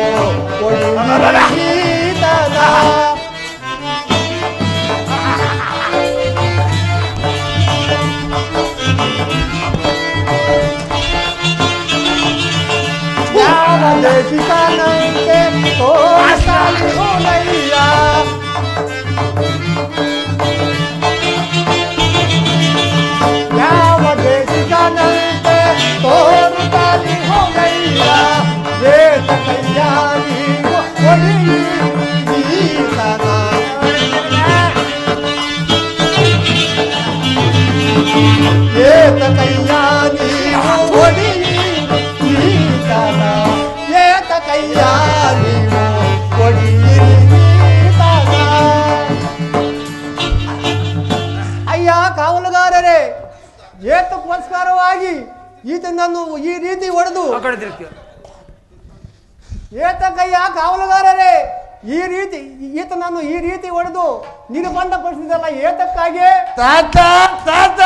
ಕೊಡಿಯಿರಿದಲ್ಲ. ದೇಶಿಕಾನಂತೆ ತೋರಿಸಲಿ ಹೋಗಯ್ಯ. ಯಾವ ದೇಶಿಕಾನಂತೆ ತೋರಿಸಲಿ ಹೋಗಯ್ಯ. ಏತ ಕೈಯ ನೀವು ಹೊಡೆಯಿರಿದನ. ಏತ ಕೈಯ ನೀವು ಹೊಡೆಯಿರಿದನ. ಏತ ಕೈಯ ನೀವು ಹೊಡೆಯಿರಿದನ. ಅಯ್ಯ ಕಾವಲುಗಾರರೇ, ಏತಕ್ಕೋಸ್ಕರವಾಗಿ ಈತನನ್ನು ಈ ರೀತಿ ಹೊಡೆದು ಏತ ಕೈಯ ಕಾವಲುಗಾರರೇ, ಈತನನ್ನು ಈ ರೀತಿ ಹೊಡೆದು ನಿರ್ಬಂಧ ಪಡಿಸಿದಲ್ಲ ಏತಕ್ಕಾಗಿ? ತಾತ ತಾತ,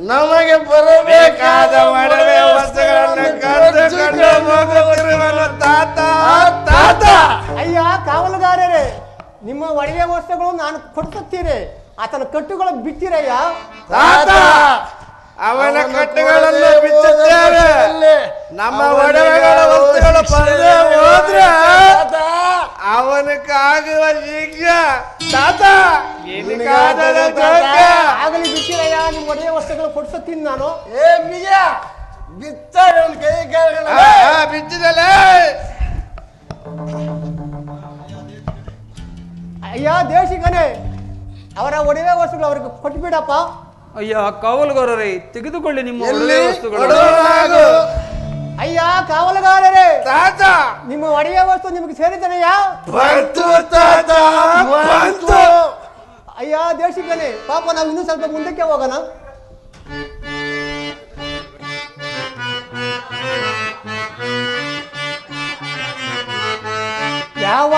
ನಮಗೆ ಬರಬೇಕಾದ ಒಡವೆ ವಸ್ತುಗಳನ್ನು ಕದ್ದುಕೊಂಡು ಹೋಗುತ್ತಿರುವನು ತಾತ ತಾತ. ಅಯ್ಯ ಕಾವಲುಗಾರರೇ, ನಿಮ್ಮ ಒಡವೆ ವಸ್ತುಗಳು ನಾನು ಕೊಡ್ಸುತ್ತೀರಿ, ಆತನ ಕಟ್ಟುಗಳು ಬಿಟ್ಟಿರಯ್ಯ. ತಾತ, ಅವನ ಕಟ್ಟುಗಳನ್ನು ಬಿಚ್ಚುತ್ತೇವೆ. ಸತ್ತೀನಿ ನಾನು. ಏ ನಿಜ ಬಿತ್ತ ಕೈ ಕಾಲುಗಳ ಬಿತ್ತಿದಲ್ಲ. ಅಯ್ಯ ದೇಶಿಕನೇ, ಅವರ ಒಡವೆ ವಸ್ತುಗಳು ಅವ್ರಿಗೆ ಕೊಟ್ಬಿಡಪ್ಪ. ಅಯ್ಯ ಕಾವಲುಗಾರರೇ, ತೆಗೆದುಕೊಳ್ಳಿ ನಿಮ್ಮ ಒಳ್ಳೆಯ ವಸ್ತುಗಳು. ಅಯ್ಯ ಕಾವಲುಗಾರರೇ, ತಾತ ನಿಮ್ಮ ಒಡೆಯ ವಸ್ತು ನಿಮಗೆ ಸೇರಿದನೆಯಾ? ಬಂತು ತಾತ ಬಂತು. ಅಯ್ಯ ದೇಶಿಕನೇ, ಪಾಪ ನಾವು ಇನ್ನೂ ಸ್ವಲ್ಪ ಮುಂದಕ್ಕೆ ಹೋಗೋಣ. ಯಾವ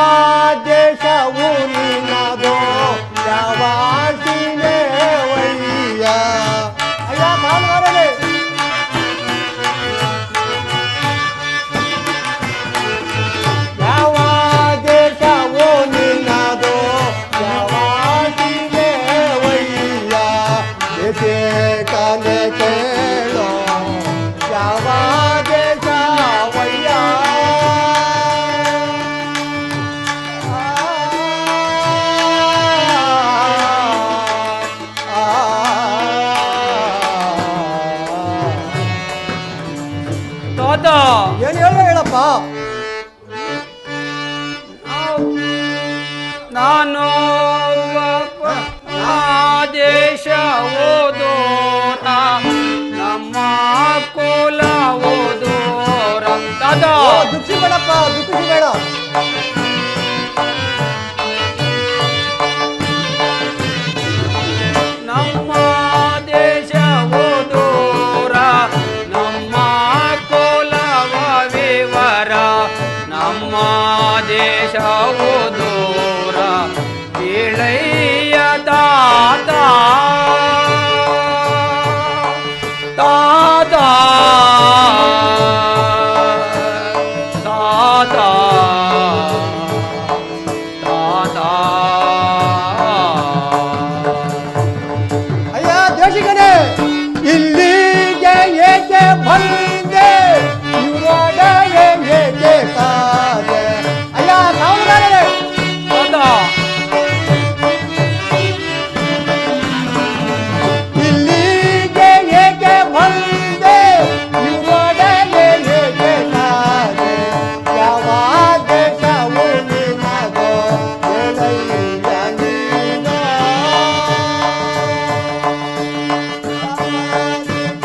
ದೇಶವು ನಿನ್ನದೋ, ಯಾವ ಸೀಮೆ ವಯ್ಯ. ಅಯ್ಯ ಕಾವಲುಗಾರರೇ, ಯಾವ ದೇಶವು ನಿನ್ನದೋ, ಯಾವ ಸೀಮೆ ವಯ್ಯ. ದೇಶೆ ಕಾನೆ ಕೇಳೋ, ಯಾವ ದೇಶ ವಯ್ಯ. ತಾತ, ಏನು ಹೇಳಪ್ಪ? ನಾನು ದೇಶ ಓದೋರ, ನಮ್ಮ ಕುಲ ಓದೋರ. ತಾತ ದುಃಖಿ ಬೇಡಪ್ಪ, ದುಃಖಿ ಬೇಡ. ನಮ್ಮ ದೇಶ ಓದೋರ, ನಮ್ಮ ಕುಲವ ವಿವರ, ನಮ್ಮ ದೇಶ ಓದೋರ ಇಳೆಯ ತಾತ ತಾತ ತಾತ ತಾತ. ಅಯ್ಯ ದೇಶಿಕನೇ, ಇಲ್ಲಿಗೆ ಏಕೆ ಬಂದೆ, ಇವರೊಡನೆ ಏಕೆ ಕಾದೆ. ಅಯ್ಯ ಕಾವಲುಗಾರರೇ, ಇಲ್ಲಿಗೆ ಏಕೆ ಬಂದೆ, ಇವರೊಡನೆ ಏಕೆ ಕಾದೆ. ಯಾವ ದೇಶವು ನಿನ್ನದೋ, ಎಳೆಯ ನೀನೋ.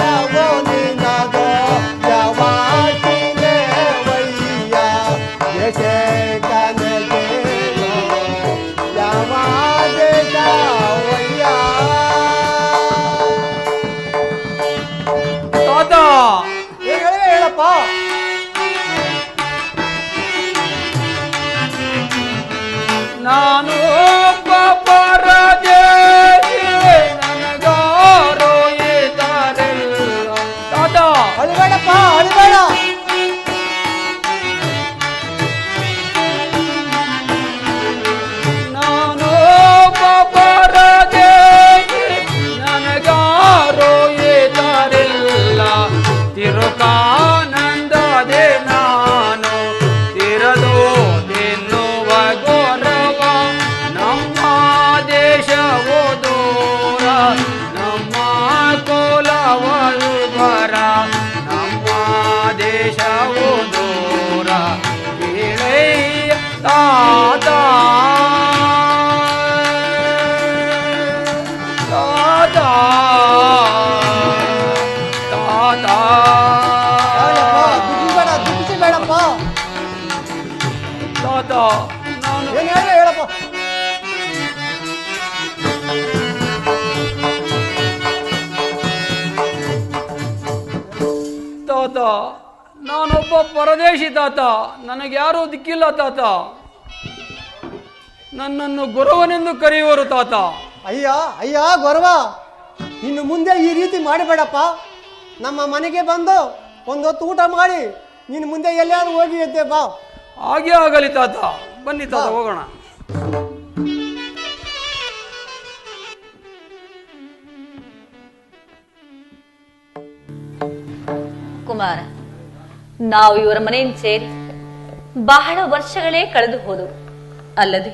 ಯಾವ ನಿನ್ನದೋ, ಯಾವ ಸೀಮೆ ವಯ್ಯ. ದೇಶೆ ಕಾನೆ ಕೇಳೋ, ಯಾವ ದೇಶ ವಯ್ಯ. ತಾತ ಏನು ಹೇಳಪ್ಪ? ನಾನು ಪರದೇಶಿ, ನನಗಾರೋ ಇದ್ದಾರಿಲ್ಲ. ತಾತ ಅಳಬೇಡಪ್ಪ, ಅಳಬೇಡ. ನಾನು ಪರದೇಶಿ, ನನಗಾರೋ ಇದ್ದಾರಿಲ್ಲ. ತಿರುಕಾನಂದದೆ ನಾನು ತಿರದು ತಿನ್ನುವ ಗೌರವ. ನಮ್ಮ ದೇಶವು ದೂರ, ನಮ್ಮ ಕುಲವ ವಿವರ, ನಮ್ಮ ದೇಶವು ದೂರ ಇಳೆಯ ತಾತ ತಾತ ತಾತ. ಅಯ್ಯಪ್ಪ, ದುಃಖಿ ಬೇಡಪ್ಪ. ತಾತ ನಾನು ಏನು ಹೇಳಪ್ಪ? ತಾತ, ನಾನೊಬ್ಬ ಪರದೇಶಿ ತಾತ, ನನಗೆ ಯಾರೂ ದಿಕ್ಕಿಲ್ಲ ತಾತ. ನನ್ನನ್ನು ಗುರುವನೆಂದು ಕರೆಯುವರು ತಾತ. ಅಯ್ಯ ಅಯ್ಯ ಗೌರವ, ಇನ್ನು ಮುಂದೆ ಈ ರೀತಿ ಮಾಡಬೇಡಪ್ಪ. ನಮ್ಮ ಮನೆಗೆ ಬಂದು ಒಂದು ಹೊತ್ತು ಊಟ ಮಾಡಿ ನೀನು ಮುಂದೆ ಎಲ್ಲಾರು ಹೋಗಿ ಎದ್ದೆ ಬಾ. ಹಾಗೆ ಆಗಲಿ ತಾತ. ಬನ್ನಿ ತಾತ, ಹೋಗೋಣ. ಕುಮಾರ, ನಾವು ಇವರ ಮನೆಯನ್ನು ಸೇರಿ ಬಹಳ ವರ್ಷಗಳೇ ಕಳೆದು ಹೋದವು. ಅಲ್ಲದೆ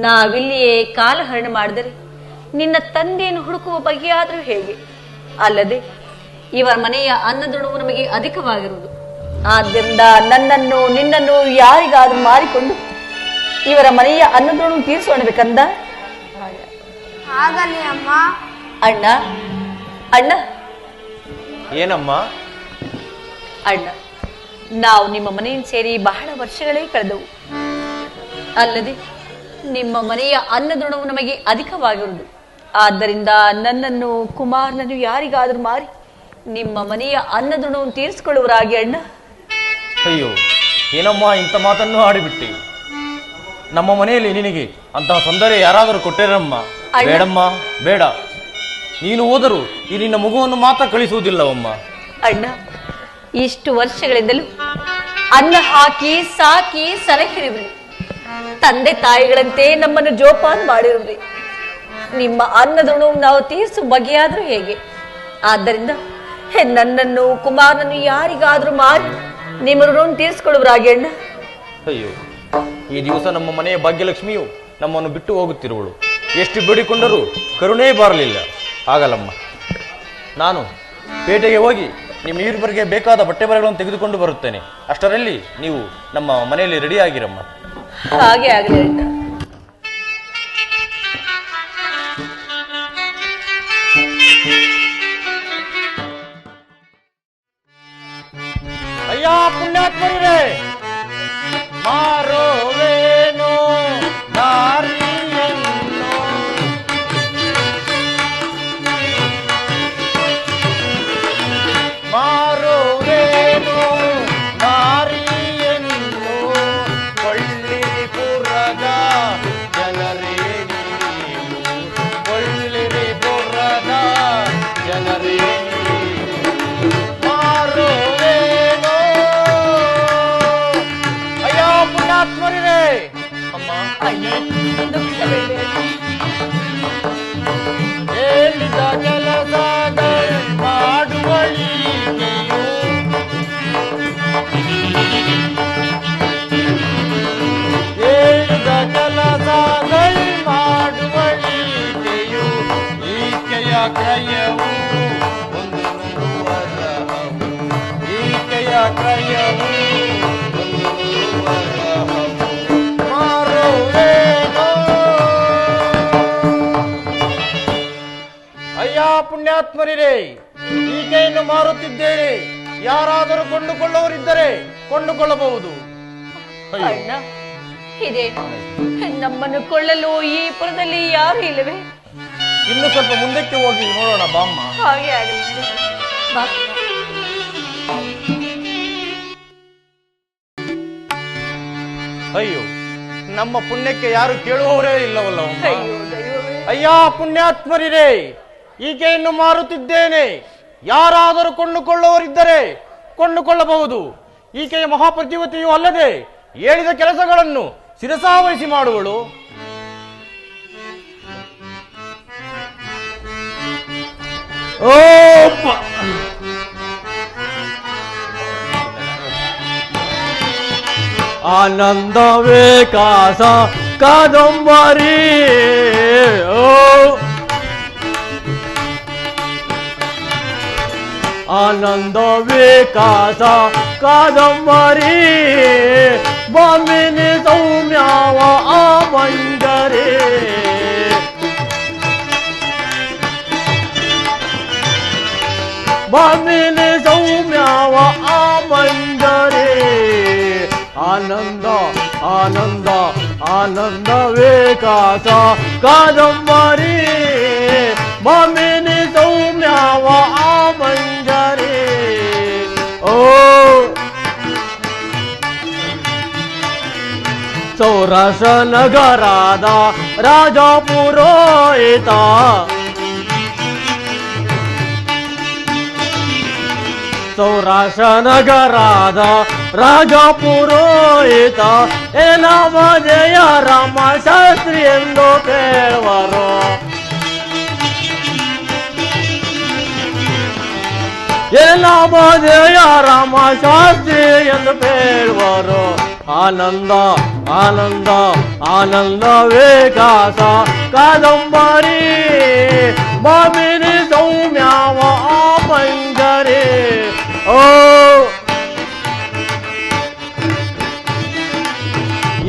ನಾವಿಲ್ಲಿಯೇ ಕಾಲಹರಣ ಮಾಡಿದರೆ ನಿನ್ನ ತಂದೆಯನ್ನು ಹುಡುಕುವ ಬಗೆಯಾದರೂ ಹೇಗೆ? ಅಲ್ಲದೆ ಇವರ ಮನೆಯ ಅನ್ನದುಣವು ನಮಗೆ ಅಧಿಕವಾಗಿರುವುದು. ಆದ್ದರಿಂದ ನನ್ನನ್ನು ನಿನ್ನನ್ನು ಯಾರಿಗಾದ್ರೂ ಮಾರಿಕೊಂಡು ಇವರ ಮನೆಯ ಅನ್ನದುಣವು ತೀರಿಸೋಣಬೇಕಂದ. ಆಗಲಿ ಅಮ್ಮ. ಅಣ್ಣ ಅಣ್ಣ ಏನಮ್ಮ? ಅಣ್ಣ, ನಾವು ನಿಮ್ಮ ಮನೆಯನ್ನು ಸೇರಿ ಬಹಳ ವರ್ಷಗಳೇ ಕಳೆದವು. ಅಲ್ಲದೆ ನಿಮ್ಮ ಮನೆಯ ಅನ್ನದುಣವು ನಮಗೆ ಅಧಿಕವಾಗಿರುವುದು. ಆದ್ದರಿಂದ ನನ್ನನ್ನು ಕುಮಾರನನ್ನು ಯಾರಿಗಾದ್ರೂ ಮಾರಿ ನಿಮ್ಮ ಮನೆಯ ಅನ್ನದುಣವನ್ನು ತೀರಿಸಿಕೊಳ್ಳುವರಾಗಿ ಅಣ್ಣ. ಅಯ್ಯೋ, ಏನಮ್ಮ ಇಂಥ ಮಾತನ್ನು ಆಡಿಬಿಟ್ಟೆ. ನಮ್ಮ ಮನೆಯಲ್ಲಿ ನಿನಗೆ ಅಂತಹ ತೊಂದರೆ ಯಾರಾದರೂ ಕೊಟ್ಟೇರಮ್ಮ? ಬೇಡಮ್ಮ, ಬೇಡ. ನೀನು ಹೋದರೂ ಈ ನಿನ್ನ ಮಗುವನ್ನು ಮಾತ್ರ ಕಳಿಸುವುದಿಲ್ಲವಮ್ಮ. ಅಣ್ಣ, ಇಷ್ಟು ವರ್ಷಗಳಿಂದಲೂ ಅನ್ನ ಹಾಕಿ ಸಾಕಿ ಸಲಹಿರುವ್ರಿ, ತಂದೆ ತಾಯಿಗಳಂತೆ ನಮ್ಮನ್ನು ಜೋಪಾನ ಮಾಡಿರುವ್ರಿ. ನಿಮ್ಮ ಅನ್ನದನ್ನು ನಾವು ತೀರಿಸು ಬಗೆಯಾದ್ರೂ ಹೇಗೆ? ಆದ್ದರಿಂದ ನನ್ನನ್ನು ಕುಮಾರನನ್ನು ಯಾರಿಗಾದ್ರೂ ಮಾರಿ ನಿಮ್ಮ ಋಣ ತೀರಿಸಿಕೊಳ್ಳುವರಾಗಿ ಅಣ್ಣ. ಅಯ್ಯೋ, ಈ ದಿವಸ ನಮ್ಮ ಮನೆಯ ಭಾಗ್ಯಲಕ್ಷ್ಮಿಯು ನಮ್ಮನ್ನು ಬಿಟ್ಟು ಹೋಗುತ್ತಿರುವಳು. ಎಷ್ಟು ಬೇಡಿಕೊಂಡರೂ ಕರುಣೆ ಬರಲಿಲ್ಲ. ಆಗಲ್ಲಮ್ಮ, ನಾನು ಪೇಟೆಗೆ ಹೋಗಿ ನಿಮ್ಮ ಇಬ್ಬರಿಗೆ ಬೇಕಾದ ಬಟ್ಟೆ ಬರೆಗಳನ್ನು ತೆಗೆದುಕೊಂಡು ಬರುತ್ತೇನೆ. ಅಷ್ಟರಲ್ಲಿ ನೀವು ನಮ್ಮ ಮನೆಯಲ್ಲಿ ರೆಡಿ ಆಗಿರಮ್ಮ. ಹಾಗೆ ಆಗಲಿ ಅಣ್ಣ. ಅಯ್ಯ ಪುಣ್ಯಾತ್ಮರೇ, ಮಾರೋವೇನೋ ದಾರಿಯನ್ನು, ಮಾರೋವೇನೋ ದಾರಿಯನ್ನು, ಕೊಳ್ಳಿರಿ ಪುರದ ಜನರೇ ನೀವು, ಕೊಳ್ಳಿರಿ ಪುರದ ಜನರೇ ಪುಣ್ಯಾತ್ಮರೇ. ಅಮ್ಮ, ಹೇಳಿದ ಕೆಲಸದ ಮಾಡುವಳಿಕೆಯು, ಹೇಳಿದ ಕೆಲಸದ ಮಾಡುವಳಿಕೆಯು, ಈಕೆಯ ಕ್ರಯವು ಒಂದು ವರಹವು, ಈಕೆಯ ಕ್ರಯವು ಪುಣ್ಯಾತ್ಮರೇ, ಈಕೆಯನ್ನು ಮಾರುತ್ತಿದ್ದೇನೆ. ಯಾರಾದರೂ ಕೊಂಡುಕೊಳ್ಳುವವರಿದ್ದರೆ ಕೊಂಡುಕೊಳ್ಳಬಹುದು. ಅಣ್ಣ, ಇದೆ ನಮ್ಮನ್ನು ಕೊಳ್ಳಲು ಈ ಪುರದಲ್ಲಿ ಯಾರು ಇಲ್ಲವೇ? ಇನ್ನು ಸ್ವಲ್ಪ ಮುಂದಕ್ಕೆ ಹೋಗಿ ನೋಡೋಣ ಬಾಮ್ಮ. ಹಾಗೆ ಆಗಲಿ. ಅಯ್ಯೋ, ನಮ್ಮ ಪುಣ್ಯಕ್ಕೆ ಯಾರು ಕೇಳುವವರೇ ಇಲ್ಲವಲ್ಲ. ಅಯ್ಯ ಪುಣ್ಯಾತ್ಮರೇ, ಈಕೆಯನ್ನು ಮಾರುತ್ತಿದ್ದೇನೆ. ಯಾರಾದರೂ ಕೊಂಡುಕೊಳ್ಳುವವರಿದ್ದರೆ ಕೊಂಡುಕೊಳ್ಳಬಹುದು. ಈಕೆಯ ಮಹಾಪತಿವತಿಯೂ ಅಲ್ಲದೆ ಹೇಳಿದ ಕೆಲಸಗಳನ್ನು ಶಿರಸಾವಹಿಸಿ ಮಾಡುವಳು. ಆನಂದವೇ ಕಾಸ ಕಾದಂಬರಿ, ಆನಂದವೇ ಕಾಸ ಕಾದಂಬರಿ, ಬಾಮಿನಿ ಸೌಮ್ಯಾವ ಆ ಮಂಜರಿ, ಬಾಮಿನಿ ಸೌಮ್ಯಾವ ಆ ಮಂಜರಿ. ಆನಂದ ಆನಂದ ಆನಂದವೇ ಕಾಸ ಕಾದಂಬರಿ, ಬಾಮಿನಿ ಸೌಮ್ಯಾವ ಆ ಮಂಜರಿ. ಓ ಸೌರಾಷ್ಟ್ರ ನಗರದ ರಾಜ ಪುರೋಹಿತ, ಸೌರಾಷ್ಟ್ರ ನಗರದ ರಾಜ ಪುರೋಹಿತ, ಏನಾಮದೆಯ ರಾಮ ಶಾಸ್ತ್ರಿ ಎಂದು ಕೇಳುವರು. ಏನಾಮದೆಯ ರಾಮ ಶಾಸ್ತ್ರಿ ಎಂದು ಕೇಳುವರು. ಆನಂದ ಆನಂದ ಆನಂದವೇ ಕಾಸ ಕಾದಂಬರಿ, ಬಾಮಿನಿ ಸೌಮ್ಯಾವ ಆ ಮಂಜರಿ.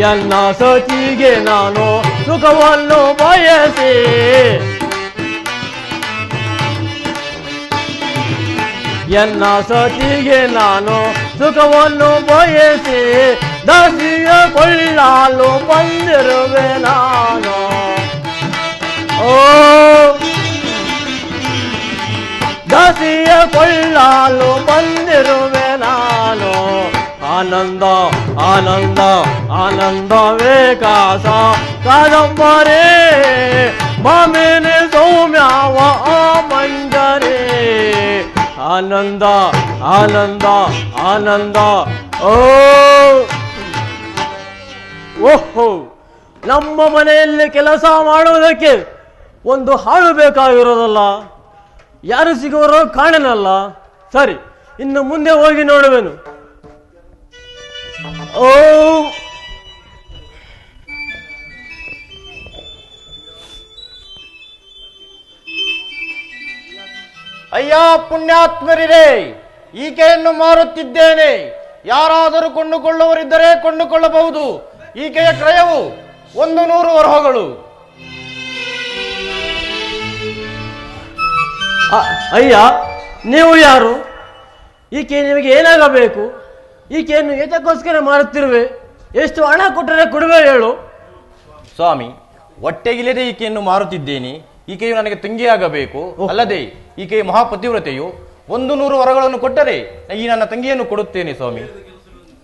ಎನ್ನ ಸತಿಗೆ ನಾನು ಸುಖವನ್ನು ಬಯಸಿ ಎನ್ನ ಸತಿಗೆ ನಾನು ಸುಖವನ್ನು ಬಯಸಿ ದಾಸಿಯ ಕೊಳ್ಳಲು ಬಂದಿರುವೆ ನಾನು. ಓ ದಾಸಿಯ ಕೊಳ್ಳಲು ಬಂದಿರುವೆ ನಾನು. ಆನಂದ ಆನಂದ ಆನಂದವೇ ಕಾಸ ಕಾದಂಬರೇ ಮಾಮೇನೆ ಸೌಮ್ಯಾವ ಮಂಜರೇ. ಆನಂದ ಆನಂದ ಆನಂದ. ಓಹೋ, ನಮ್ಮ ಮನೆಯಲ್ಲಿ ಕೆಲಸ ಮಾಡುವುದಕ್ಕೆ ಒಂದು ಹಾಳು ಬೇಕಾಗಿರೋದಲ್ಲ, ಯಾರು ಸಿಗುವರೋ ಕಾಣನಲ್ಲ. ಸರಿ, ಇನ್ನು ಮುಂದೆ ಹೋಗಿ ನೋಡುವೆನು. ಓ ಅಯ್ಯ ಪುಣ್ಯಾತ್ಮರಿರೇ, ಈಕೆಯನ್ನು ಮಾರುತ್ತಿದ್ದೇನೆ. ಯಾರಾದರೂ ಕೊಂಡುಕೊಳ್ಳುವರಿದ್ದರೆ ಕೊಂಡುಕೊಳ್ಳಬಹುದು. ಈಕೆಯ ಕ್ರಯವು 100 ವರಹಗಳು. ಅಯ್ಯ, ನೀವು ಯಾರು? ಈಕೆ ನಿಮಗೆ ಏನಾಗಬೇಕು? ಈಕೆಯನ್ನು ಏತಕ್ಕೋಸ್ಕರ ಮಾರುತ್ತಿರುವೆ? ಎಷ್ಟು ಹಣ ಕೊಟ್ಟರೆ ಕೊಡುವೆ ಹೇಳು. ಸ್ವಾಮಿ, ಹೊಟ್ಟೆಗಿಲ್ಲದೆ ಈಕೆಯನ್ನು ಮಾರುತ್ತಿದ್ದೇನೆ. ಈಕೆಯು ನನಗೆ ತಂಗಿಯಾಗಬೇಕು. ಅಲ್ಲದೆ ಈಕೆಯ ಮಹಾಪತಿವ್ರತೆಯು 100 ವರಗಳನ್ನು ಕೊಟ್ಟರೆ ಈ ನನ್ನ ತಂಗಿಯನ್ನು ಕೊಡುತ್ತೇನೆ ಸ್ವಾಮಿ.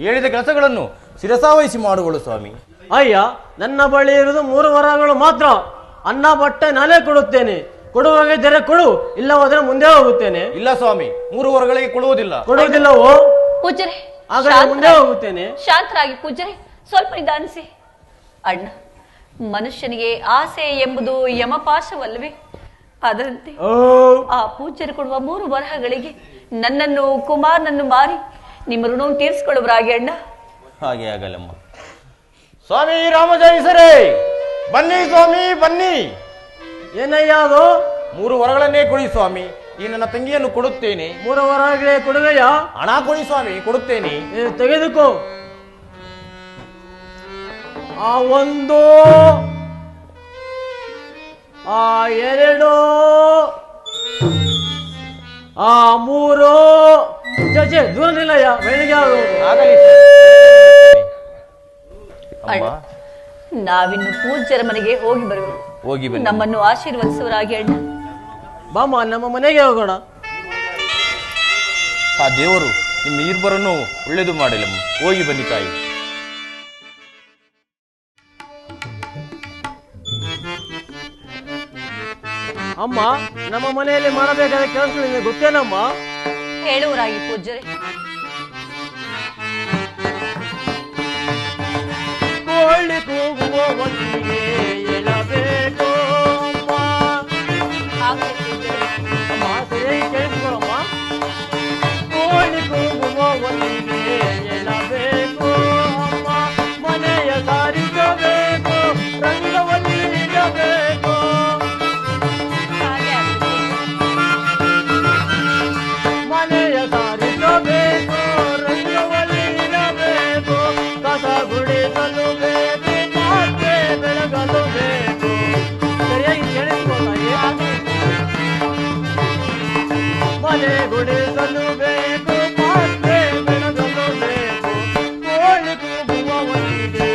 ಹೇಳಿದ ಕೆಲಸಗಳನ್ನು ಶಿರಸಾವಹಿಸಿ ಮಾಡುವಳು ಸ್ವಾಮಿ. ಅಯ್ಯ, ನನ್ನ ಬಳಿ ಇರುವುದು 3 ವರಗಳು ಮಾತ್ರ. ಅನ್ನ ಬಟ್ಟೆ ನಾನೇ ಕೊಡುತ್ತೇನೆ. ಕೊಡುವಾಗಿದ್ದರೆ ಕೊಡು, ಇಲ್ಲವಾದರೆ ಮುಂದೆ ಹೋಗುತ್ತೇನೆ. ಇಲ್ಲ ಸ್ವಾಮಿ, 3 ವರಗಳಿಗೆ ಕೊಡುವುದಿಲ್ಲ. ಕೊಡುವುದಿಲ್ಲವೋ? ಪೂಜ್ಯರೇ, ಹಾಗಾದ್ರೆ ಮುಂದೆ ಹೋಗುತ್ತೇನೆ. ಶಾಂತರಾಗಿ ಪೂಜ್ಯರೇ, ಸ್ವಲ್ಪ ನಿಧಾನಿಸಿ. ಅಣ್ಣ, ಮನುಷ್ಯನಿಗೆ ಆಸೆ ಎಂಬುದು ಯಮಪಾಶವಲ್ಲವೇ? ಅದರಂತೆ ಆ ಪೂಜ್ಯರು ಕೊಡುವ 3 ವರಹಗಳಿಗೆ ನನ್ನನ್ನು ಕುಮಾರನನ್ನು ಮಾರಿ ನಿಮ್ಮ ಋಣವನ್ನು ತೀರಿಸಿಕೊಳ್ಳುವರಾಗಿ ಅಣ್ಣ. ಹಾಗೆ ಆಗಲ್ಲಮ್ಮ. ಸ್ವಾಮಿ ರಾಮಜಯಿಸರೇ, ಬನ್ನಿ ಸ್ವಾಮಿ ಬನ್ನಿ. ಏನಯ್ಯ ಅದು? 3 ವರಗಳನ್ನೇ ಕೊಡಿ ಸ್ವಾಮಿ. ಈ ನನ್ನ ತಂಗಿಯನ್ನು ಕೊಡುತ್ತೇನೆ. 3 ವರಗಳೇ ಕೊಡುವೆಯಾ? ಹಣ ಕೊಡಿ ಸ್ವಾಮಿ, ಕೊಡುತ್ತೇನೆ. ತೆಗೆದುಕೋ. ಆ 1, ಆ 2, ಆ 3. ಚಚೆ ದೂರ ನಿಲ್ಲಯ್ಯ, ಬೆಳಿಗ್ಗೆ ನಾವಿನ್ನು ಪೂಜ್ಯರ ಮನೆಗೆ ಹೋಗಿ ಬರುವೆವು. ಹೋಗಿ ಬನ್ನಿ. ನಮ್ಮನ್ನು ಆಶೀರ್ವದಿಸುವರಾಗಿ ಅಣ್ಣ. ಬಾಮ, ನಮ್ಮ ಮನೆಗೆ ಹೋಗೋಣ. ಆ ದೇವರು ನಿಮ್ಮ ಇಬ್ಬರನ್ನು ಒಳ್ಳೆಯದು ಮಾಡಿಲ್ಲಮ್ಮ. ಹೋಗಿ ಬನ್ನಿ ತಾಯಿ. ಅಮ್ಮ, ನಮ್ಮ ಮನೆಯಲ್ಲಿ ಮಾಡಬೇಕಾದ ಕೆಲಸಗಳಿಂದ ಗೊತ್ತೇನಮ್ಮ? ಹೇಳುವರಾಗಿ ಪೂಜ್ಯರೇ. ಕೋಳಿ ಕೂಗುವ ಹೊತ್ತಿಗೆ ಏಳಬೇಕು ಅಮ್ಮ. ಅಮ್ಮ, ಸರಿಯಾಗಿ ಕೇಳಿಸ್ಕೊಳಮ್ಮ. ಕೋಳಿ ಕೂಗುವ ಹೊತ್ತಿಗೆ ಏಳಬೇಕು ಅಮ್ಮ. ಮನೆಯ ಸಾರಿಸಬೇಕು, ರಂಗವಲ್ಲಿ ಇಡಬೇಕು. ಮನೆಯ ಸಾರಿಸಬೇಕು, ರಂಗವಲ್ಲಿ ಇಡಬೇಕು. ಕಸ ಗುಡಿಸಲು ಬೇಕು, ಪಾತ್ರೆ ಬೆಳಗಲು ಬೇಕು. ಸರಿಯಾಗಿ ಕೇಳಿಸ್ಕೊಳ್ಳ. ಮನೆ ಗುಡಿಸಲು ಬೇಕು, ಪಾತ್ರೆ ಬೆಳಗಲು ಬೇಕು. ಕೋಳಿ ಕೂಗುವ ಹೊತ್ತಿಗೆ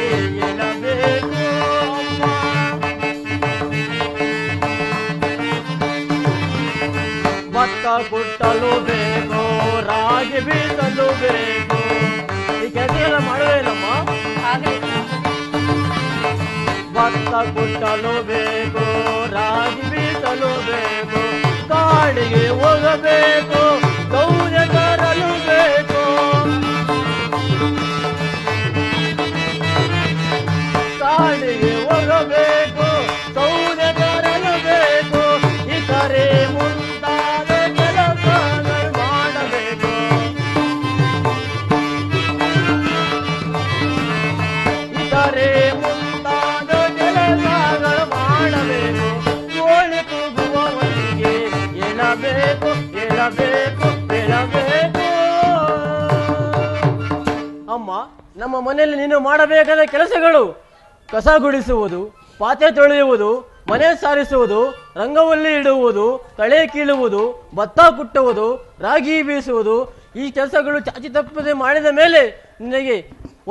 ಏಳಬೇಕು ಅಮ್ಮ. ಭತ್ತ ಕುಟ್ಟಲು ಬೇಕು, ರಾಗಿ ಬೀಸಲು ಬೇಕು. ಈ ಕೆಲಸ ಮಾಡುವೇನಮ್ಮ? ಭತ್ತ ಕುಟ್ಟಲು ಬೇಕು, ರಾಗಿ ಬೀಸಲು ಬೇಕು. ಕಾಡಿಗೆ ಹೋಗಬೇಕು, ಗೌರೆ ತರಲು ಬೇಕು. ಕಾಡಿಗೆ ಹೋಗಬೇಕು, ಗೌರೆ ತರಲು ಬೇಕು. ಇತರೆ ಮುಂತಾದ ಕೆಲಸಗಳು ಮಾಡಬೇಕು. ಇತರೆ ಮುಂತಾದ ಕೆಲಸಗಳು ಮಾಡಬೇಕು. ಕೋಳಿ ಕೂಗುವ ಹೊತ್ತಿಗೆ ಏಳಬೇಕು, ಏಳಬೇಕು. ಅಮ್ಮ, ನಮ್ಮ ಮನೆಯಲ್ಲಿ ನೀನು ಮಾಡಬೇಕಾದ ಕೆಲಸಗಳು ಕಸ ಗುಡಿಸುವುದು, ಪಾತ್ರೆ ತೊಳೆಯುವುದು, ಮನೆ ಸಾರಿಸುವುದು, ರಂಗವಲ್ಲಿ ಇಡುವುದು, ಕಳೆ ಕೀಳುವುದು, ಭತ್ತ ಕುಟ್ಟುವುದು, ರಾಗಿ ಬೀಸುವುದು. ಈ ಕೆಲಸಗಳು ಚಾಚಿ ತಪ್ಪದೆ ಮಾಡಿದ ಮೇಲೆ ನಿನಗೆ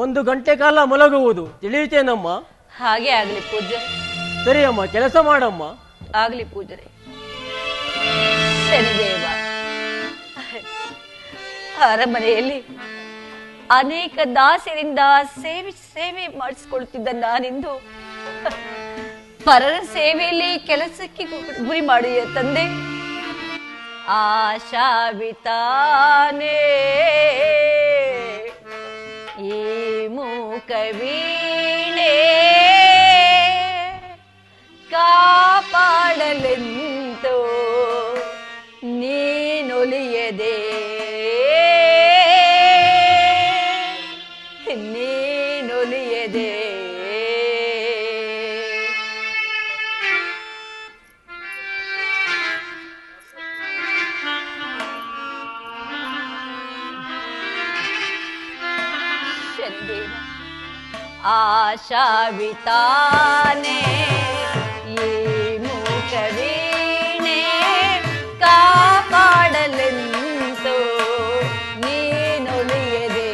1 ಗಂಟೆ ಕಾಲ ಮಲಗುವುದು. ತಿಳಿಯುತ್ತೇನಮ್ಮ? ಹಾಗೆ ಆಗ್ಲಿ ಪೂಜ್ಯರೇ. ಸರಿ ಅಮ್ಮ, ಕೆಲಸ ಮಾಡಮ್ಮ. ಆಗ್ಲಿ ಪೂಜ್ಯರೇ. ಶನಿದೇವ, ಅರಮನೆಯಲ್ಲಿ ಅನೇಕ ದಾಸರಿಂದ ಸೇವೆ ಮಾಡಿಸಿಕೊಳ್ತಿದ್ದ ನಾನಿಂದು ಪರರ ಸೇವೆಯಲ್ಲಿ ಕೆಲಸಕ್ಕೆ ಗುರಿ ಮಾಡಿಯ ತಂದೆ. ಆಶಾವಿತಾನೆ ಈ ಮೂಕವೀಣೆ ಕಾಪಾಡಲೆಂತೋ ನೀನೊಲಿಯದೆ ನೀನೊಲಿಯದೆ. ಆಶಾವಿತಾನೆ ಈ ಮೂಕವೀಣೆ ಕಾಪಾಡಲೆಂತೋ ನೀನೊಲಿಯದೆ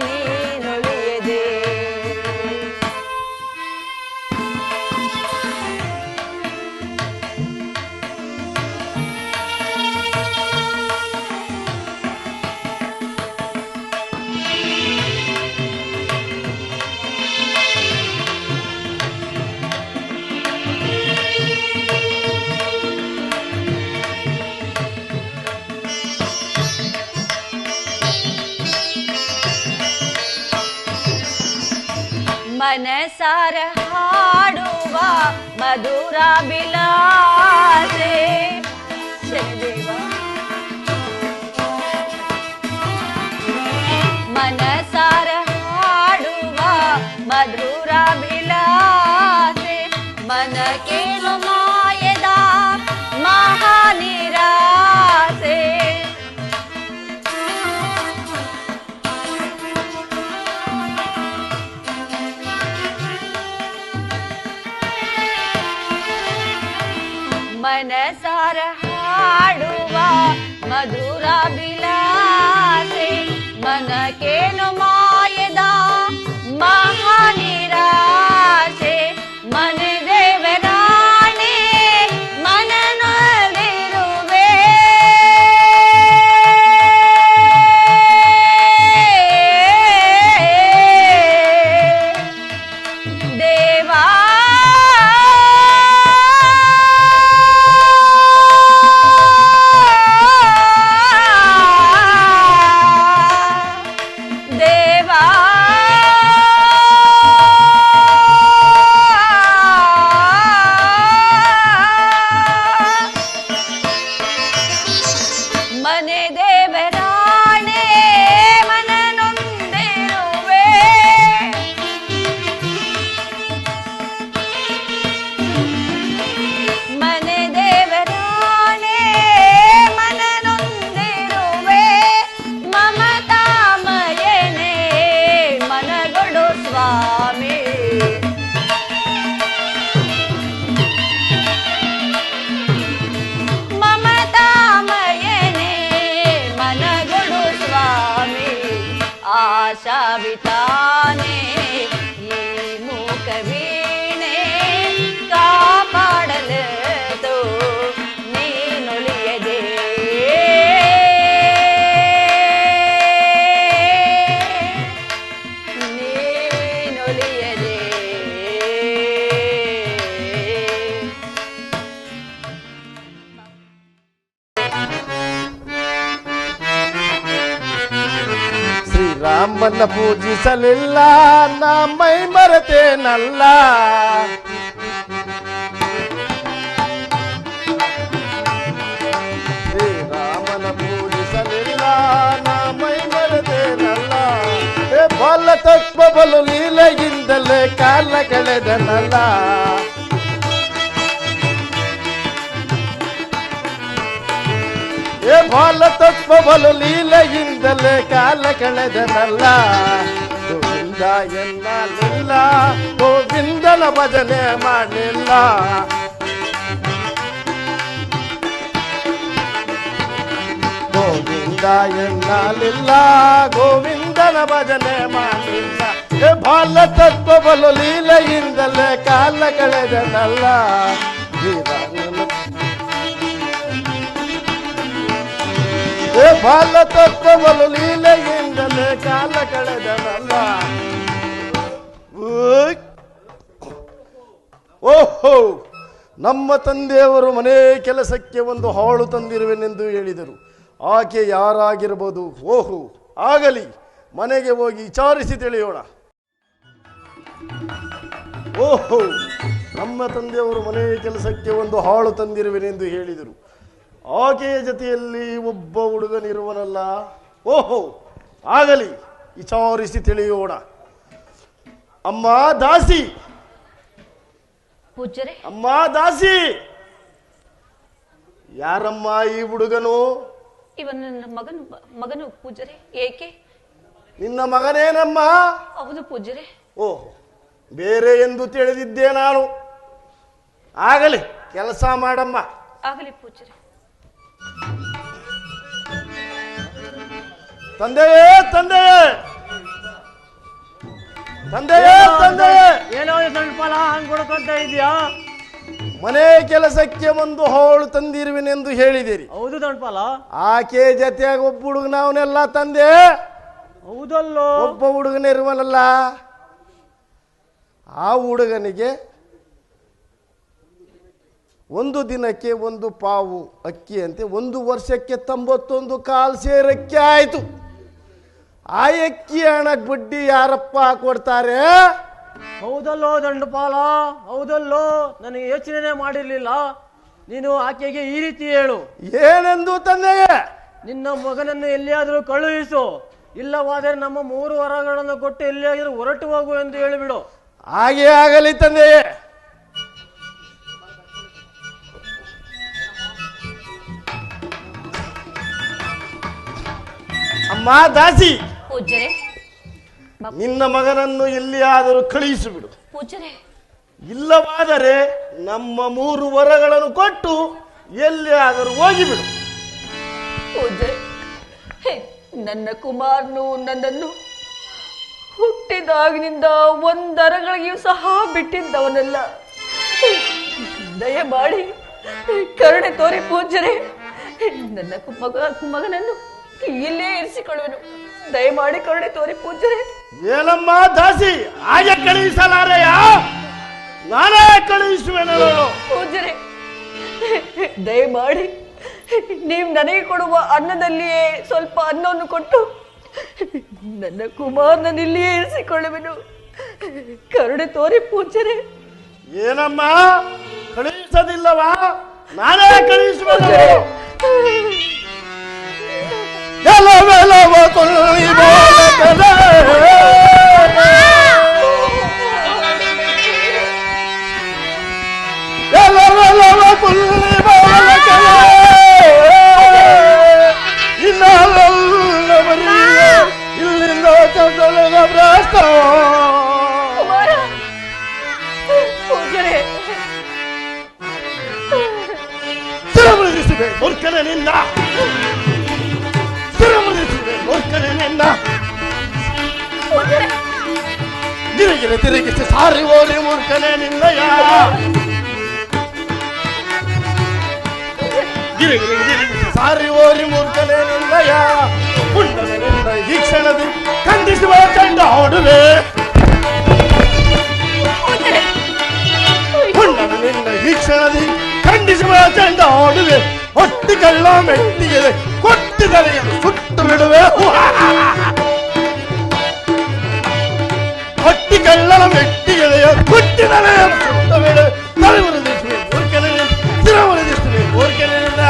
ನೀನೊಲಿಯದೆ. ಮನಸಾರ ಹಾಡುವ ಮಧುರ ಬಿಲಾಸೆ ಶನಿದೇವ. ಮನಸಾರ ಹಾಡುವ ಮಧುರ ಬಿಲಾಸೆ ಮನಕೇನು ಮಾಯದ ಮಹಾನಿರಾಸೆ. ಮನಸಾರ ಹಾಡುವ ಮಧುರ ಬಿಲಾಸೆ ಮನಕೇನು ಮಾಯದ ಮಹಾನಿರಾಸೆ. ಮನೆ ದೇವರಾಣೆ ಮನನೊಲಿರುವೆ ದೇವಾ. ಮನೆ ದೇವರಾಣೆ ಮನನೊಂದಿರುವೆ ಮನೆ ದೇವರಾಣೆ ಮನನೊಂದಿರುವೆ ಮಮತಾಮಯನೇ ಮನಗೊಡು ಸ್ವಾಮಿ. ಆಶಾವಿತಾನೆ ಈ ಮೂಕವೀಣೆ ಕಾಪಾಡಲೆಂತೋ ನೀನೊಲಿಯದೆ ನೀನೊಲಿಯದೆ. ರಾಮನ ಪೂಜಿಸಲಿಲ್ಲ ನಾ ಮೈ ಮರೆತೇನಲ್ಲ. ಶ್ರೀರಾಮನ ಪೂಜಿಸಲಿಲ್ಲ ನಾ ಮೈ ಮರೆತೇನಲ್ಲ. ಬಲ ತತ್ವ ಬಲು ಲೀಲೆಯಿಂದಲೇ ಕಾಲ ಕಳೆದನಲ್ಲ. ಬಾಲ ತತ್ವ ಬಲು ಲೀಲೆಯಿಂದಲೇ ಕಾಲ ಕಳೆದನಲ್ಲ ಗೋವಿಂದ ಎನ್ನಲಿಲ್ಲ ಗೋವಿಂದನ ಭಜನೆ ಮಾಡಲಿಲ್ಲ ಗೋವಿಂದ ಎನ್ನಲಿಲ್ಲ ಗೋವಿಂದನ ಭಜನೆ ಮಾಡಲಿಲ್ಲ ಬಾಲ ತತ್ವ ಬಲು ಲೀಲೆಯಿಂದಲೇ ಕಾಲ ಕಳೆದನಲ್ಲ ಬಾಲ ತತ್ವ ಬಲು ಲೀಲೆಯಿಂದಲೇ ಕಾಲ ಕಳೆದನಲ್ಲ ಓಹೋ ನಮ್ಮ ತಂದೆಯವರು ಮನೆ ಕೆಲಸಕ್ಕೆ ಒಂದು ಹಾಳು ತಂದಿರುವೆನೆಂದು ಹೇಳಿದರು. ಆಕೆ ಯಾರಾಗಿರಬಹುದು? ಓಹೋ ಆಗಲಿ, ಮನೆಗೆ ಹೋಗಿ ವಿಚಾರಿಸಿ ತಿಳಿಯೋಣ. ಓಹೋ ನಮ್ಮ ತಂದೆಯವರು ಮನೆ ಕೆಲಸಕ್ಕೆ ಒಂದು ಹಾಳು ತಂದಿರುವೆನೆಂದು ಹೇಳಿದರು. ಆಕೆಯ ಜೊತೆಯಲ್ಲಿ ಒಬ್ಬ ಹುಡುಗನಿರುವನಲ್ಲ. ಓಹೋ ಆಗಲಿ, ವಿಚಾರಿಸಿ ತಿಳಿಯೋಣ. ಅಮ್ಮ ದಾಸಿ, ಪೂಜ್ಯರೇ. ಅಮ್ಮ ದಾಸಿ, ಯಾರಮ್ಮ ಈ ಹುಡುಗನು? ಇವನು ನನ್ನ ಮಗನು ಪೂಜ್ಯರೇ. ಏಕೆ? ನಿನ್ನ ಮಗನೇನಮ್ಮ? ಹೌದು ಪೂಜ್ಯರೇ. ಓಹ್, ಬೇರೆ ಎಂದು ತಿಳಿದಿದ್ದೆ ನಾನು. ಆಗಲಿ, ಕೆಲಸ ಮಾಡಮ್ಮ. ಆಗಲಿ ಪೂಜ್ಯರೇ. ತಂದೆಯೇ ತಂದೆಯೇ ತಂದೆಯೇ ತಂದೆಯೇ, ಏನೋ ಸಣ್ಣಪಾಲ ಹಂಗ್ ಕೊಡ್ಕೊಂತ ಇದೆಯಾ? ಮನೆ ಕೆಲಸಕ್ಕೆ ಒಂದು ಹಾಳು ತಂದಿರುವೆನೆಂದು ಹೇಳಿದಿರಿ. ಹೌದು ಸಣ್ಣಪಾಲ. ಆಕೆ ಜೊತೆಯಾಗ ಒಬ್ಬ ಹುಡುಗನ ಅವನೆಲ್ಲ ತಂದೆ. ಹೌದಲ್ಲೋ, ಒಬ್ಬ ಹುಡುಗನ ಇರುವನಲ್ಲ. ಆ ಹುಡುಗನಿಗೆ ಒಂದು ದಿನಕ್ಕೆ ಒಂದು ಪಾವು ಅಕ್ಕಿಯಂತೆ 1 ವರ್ಷಕ್ಕೆ 91 ಕಾಲ್ ಸೇರಕ್ಕೆ ಆಯಿತು. ಆ ಅಕ್ಕಿ ಹಣಕ್ಕೆ ಬಡ್ಡಿ ಯಾರಪ್ಪ ಕೊಡ್ತಾರೆ? ಹೌದಲ್ಲೋ ದಂಡಪಾಲ, ಹೌದಲ್ಲೋ. ನನಗೆ ಯೋಚನೆ ಮಾಡಿರ್ಲಿಲ್ಲ. ನೀನು ಆಕೆಗೆ ಈ ರೀತಿ ಹೇಳು. ಏನೆಂದು ತಂದೆಯೇ? ನಿನ್ನ ಮಗನನ್ನು ಎಲ್ಲಿಯಾದರೂ ಕಳುಹಿಸು, ಇಲ್ಲವಾದರೆ ನಮ್ಮ 3 ವರಗಳನ್ನು ಕೊಟ್ಟು ಎಲ್ಲಿಯಾದರೂ ಹೊರಟು ಹೋಗು ಎಂದು ಹೇಳಿಬಿಡು. ಹಾಗೆ ಆಗಲಿ ತಂದೆಯೇ. ಅಮ್ಮ ದಾಸಿ, ಪೂಜ್ಯರೇ. ನಿನ್ನ ಮಗನನ್ನು ಎಲ್ಲಿಯಾದರೂ ಕಳುಹಿಸಿಬಿಡು. ಪೂಜ್ಯರೇ. ಇಲ್ಲವಾದರೆ ನಮ್ಮ 3 ವರಗಳನ್ನು ಕೊಟ್ಟು ಎಲ್ಲಿಯಾದರೂ ಹೋಗಿಬಿಡು. ಪೂಜ್ಯರೇ, ನನ್ನ ಕುಮಾರನು ನನ್ನನ್ನು ಹುಟ್ಟಿದಾಗಿನಿಂದ 1 ಅರಗಳಿಗೂ ಸಹ ಬಿಟ್ಟಿದ್ದವನಲ್ಲ. ದಯಮಾಡಿ ಕರುಣೆ ತೋರಿ ಪೂಜ್ಯರೇ, ನನ್ನ ಮಗನನ್ನು ಇಲ್ಲೇ ಇರಿಸಿಕೊಳ್ಳುವೆನು. ದಯಮಾಡಿ ಕರುಣೆ ತೋರಿ ಪೂಜ್ಯರೇ. ಏನಮ್ಮ ದಾಸಿ, ಹಾಗೆ ಕಳುಹಿಸಲಾರೆಯ? ನಾನೇ ಕಳುಹಿಸುವೆನು. ಪೂಜ್ಯರೇ, ದಯಮಾಡಿ ನೀವು ನನಗೆ ಕೊಡುವ ಅನ್ನದಲ್ಲಿಯೇ ಸ್ವಲ್ಪ ಅನ್ನವನ್ನು ಕೊಟ್ಟು ನನ್ನ ಕುಮಾರನ ಇಲ್ಲಿಯೇ ಇರಿಸಿಕೊಳ್ಳುವೆನು. ಕರುಣೆ ತೋರಿ ಪೂಜ್ಯರೇ. ಏನಮ್ಮ, ಕಳುಹಿಸೋದಿಲ್ಲವಾ? ನಾನೇ ಕಳುಹಿಸುವೆನು. ಎಲ್ಲವೆಲ್ಲವ ಕೊಳ್ಳಿ ಬೋಲಕಲೇ, ಎಲ್ಲವೆಲ್ಲವ ಕೊಳ್ಳಿ ಬೋಲಕಲೇ, ಇನ್ನೆಲ್ಲವರಿಗೆ ಇಲ್ಲಿಂದ ಚಂದಲದ ಭ್ರಷ್ಟ. ಪೂಜ್ಯರೇ, ಸ್ಥಿರಮೃದಿಸಿದೆ ಮೂರ್ಖನೆ ನಿನ್ನ, ಸ್ಥಿರಮೃದಿಸಿದೆ ಮೂರ್ಖನೆ ನಿನ್ನ. ಗಿರಿಗಿರಿ ತಿರುಗಿಸಿ ಸಾರಿ ಓಡಿ ಮೂರ್ಖನೆ ನಿನ್ನಯ. ಗಿರಿಗಿರಿ ತಿರುಗಿಸಿ ಸಾರಿ ಓಡಿ ಮೂರ್ಖನೆ ನಿನ್ನಯ. ಪುಂಡನೆ ನಿನ್ನ ಈ ಕ್ಷಣದಿ ಖಂಡಿಸುವ ಚಂಡ ಹೊಡುವೆ. ಪುಂಡನೆ ನಿನ್ನ ಈ ಕ್ಷಣದಿ ಖಂಡಿಸುವ ಚಂಡ ಹೊಡುವೆ. ಹೊಟ್ಟಿಗೆಲ್ಲ ಮೆಟ್ಟಿಗೆ ಕೊಟ್ಟಿದರೆ ಸುಟ್ಟು ಬಿಡುವೆ. ಹೊಟ್ಟಿಗೆಲ್ಲ ಮೆಟ್ಟಿಗೆ ಕೊಟ್ಟಿದರೆ ಸುಟ್ಟು ಬಿಡುವೆ. ತಲೆ ಮುರಿದಿಸುವೆ ಮೂರ್ಖನೆ, ಸ್ಥಿರ ಮುರಿದಿಸುವೆ ಮೂರ್ಖನೆಯಿಂದ.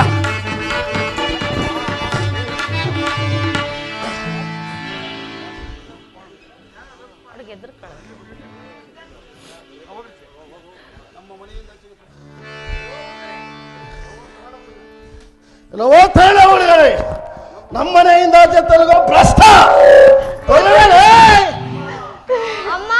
ಓದ್ತಾಳೆ ಹುಡುಗರ ನಮ್ಮನೆಯಿಂದ ಆಚೆ ತೊಲಗೋ ಭ್ರಷ್ಟ ತೊಲಗಲೇ. ಅಮ್ಮ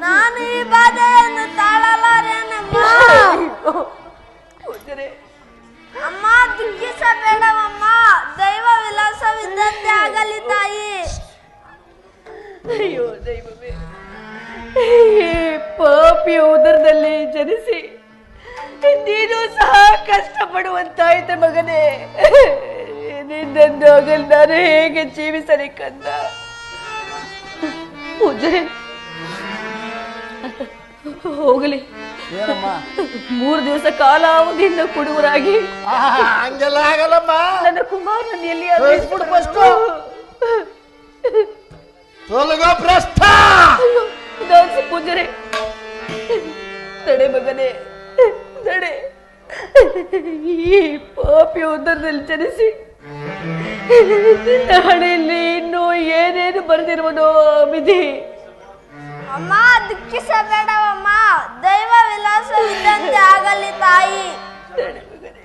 ನಾನು ಈ ಬಾಧೆಯನ್ನು ತಾಳಲಾರೇನಮ್ಮ. ಅಮ್ಮ ದುಃಖಿಸಬೇಡವಮ್ಮ, ದೈವ ವಿಲಾಸವಿದ್ದಂತೆ ಆಗಲಿ ತಾಯಿ. ಅಯ್ಯೋ ದೈವವೇ, ಪಾಪಿ ಉದರದಲ್ಲಿ ಜನಿಸಿ ನೀನು ಸಹ ಕಷ್ಟಪಡುವಂತಾಯ್ತು ಮಗನೇ. ನಿನ್ನನ್ನು ಆಗಲಿ ನಾನು ಹೇಗೆ ಜೀವಿಸಲಿ ಕಂದ. ಪೂಜೆ ಹೋಗಲಿ, 3 ದಿವಸ ಕಾಲಾವಧಿಯಿಂದ ಕುಡುವರಾಗಿ ಹಂಗೆಲ್ಲ ಆಗಲ್ಲಮ್ಮ. ನನ್ನ ಕುಮಾರನ ಎಲ್ಲಿ ತೊಲಗೋ ಭ್ರಷ್ಟ. ಪೂಜರೆ ತಡೆ ಮಗನೇ ತಡೆ. ಈ ಪಾಪಿ ಉದರದಲ್ಲಿ ಜನಿಸಿ ನಿನ್ನ ಹಣೆಯಲ್ಲಿ ಇನ್ನೂ ಏನೇನು ಬರೆದಿರುವನೋ ವಿಧಿ. ಅಮ್ಮ ದುಃಖಿಸಬೇಡವಮ್ಮ, ದೈವ ವಿಲಾಸವಿದ್ದಂತೆ ಆಗಲಿ ತಾಯಿ. ತಡೆ ಮಗನೇ.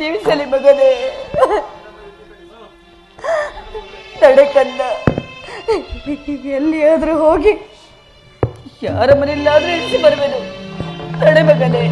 ಜೀವಿಸಲಿ ಮಗನೇ. ತಡೆ ಕಂದ, ಎಲ್ಲಿಯಾದ್ರೂ ಹೋಗಿ ಯಾರ ಮನೆಯಲ್ಲಾದ್ರೂ ಇಳಿಸಿ ಬರುವೆನು. ತಡೆ ಮಗನೇ.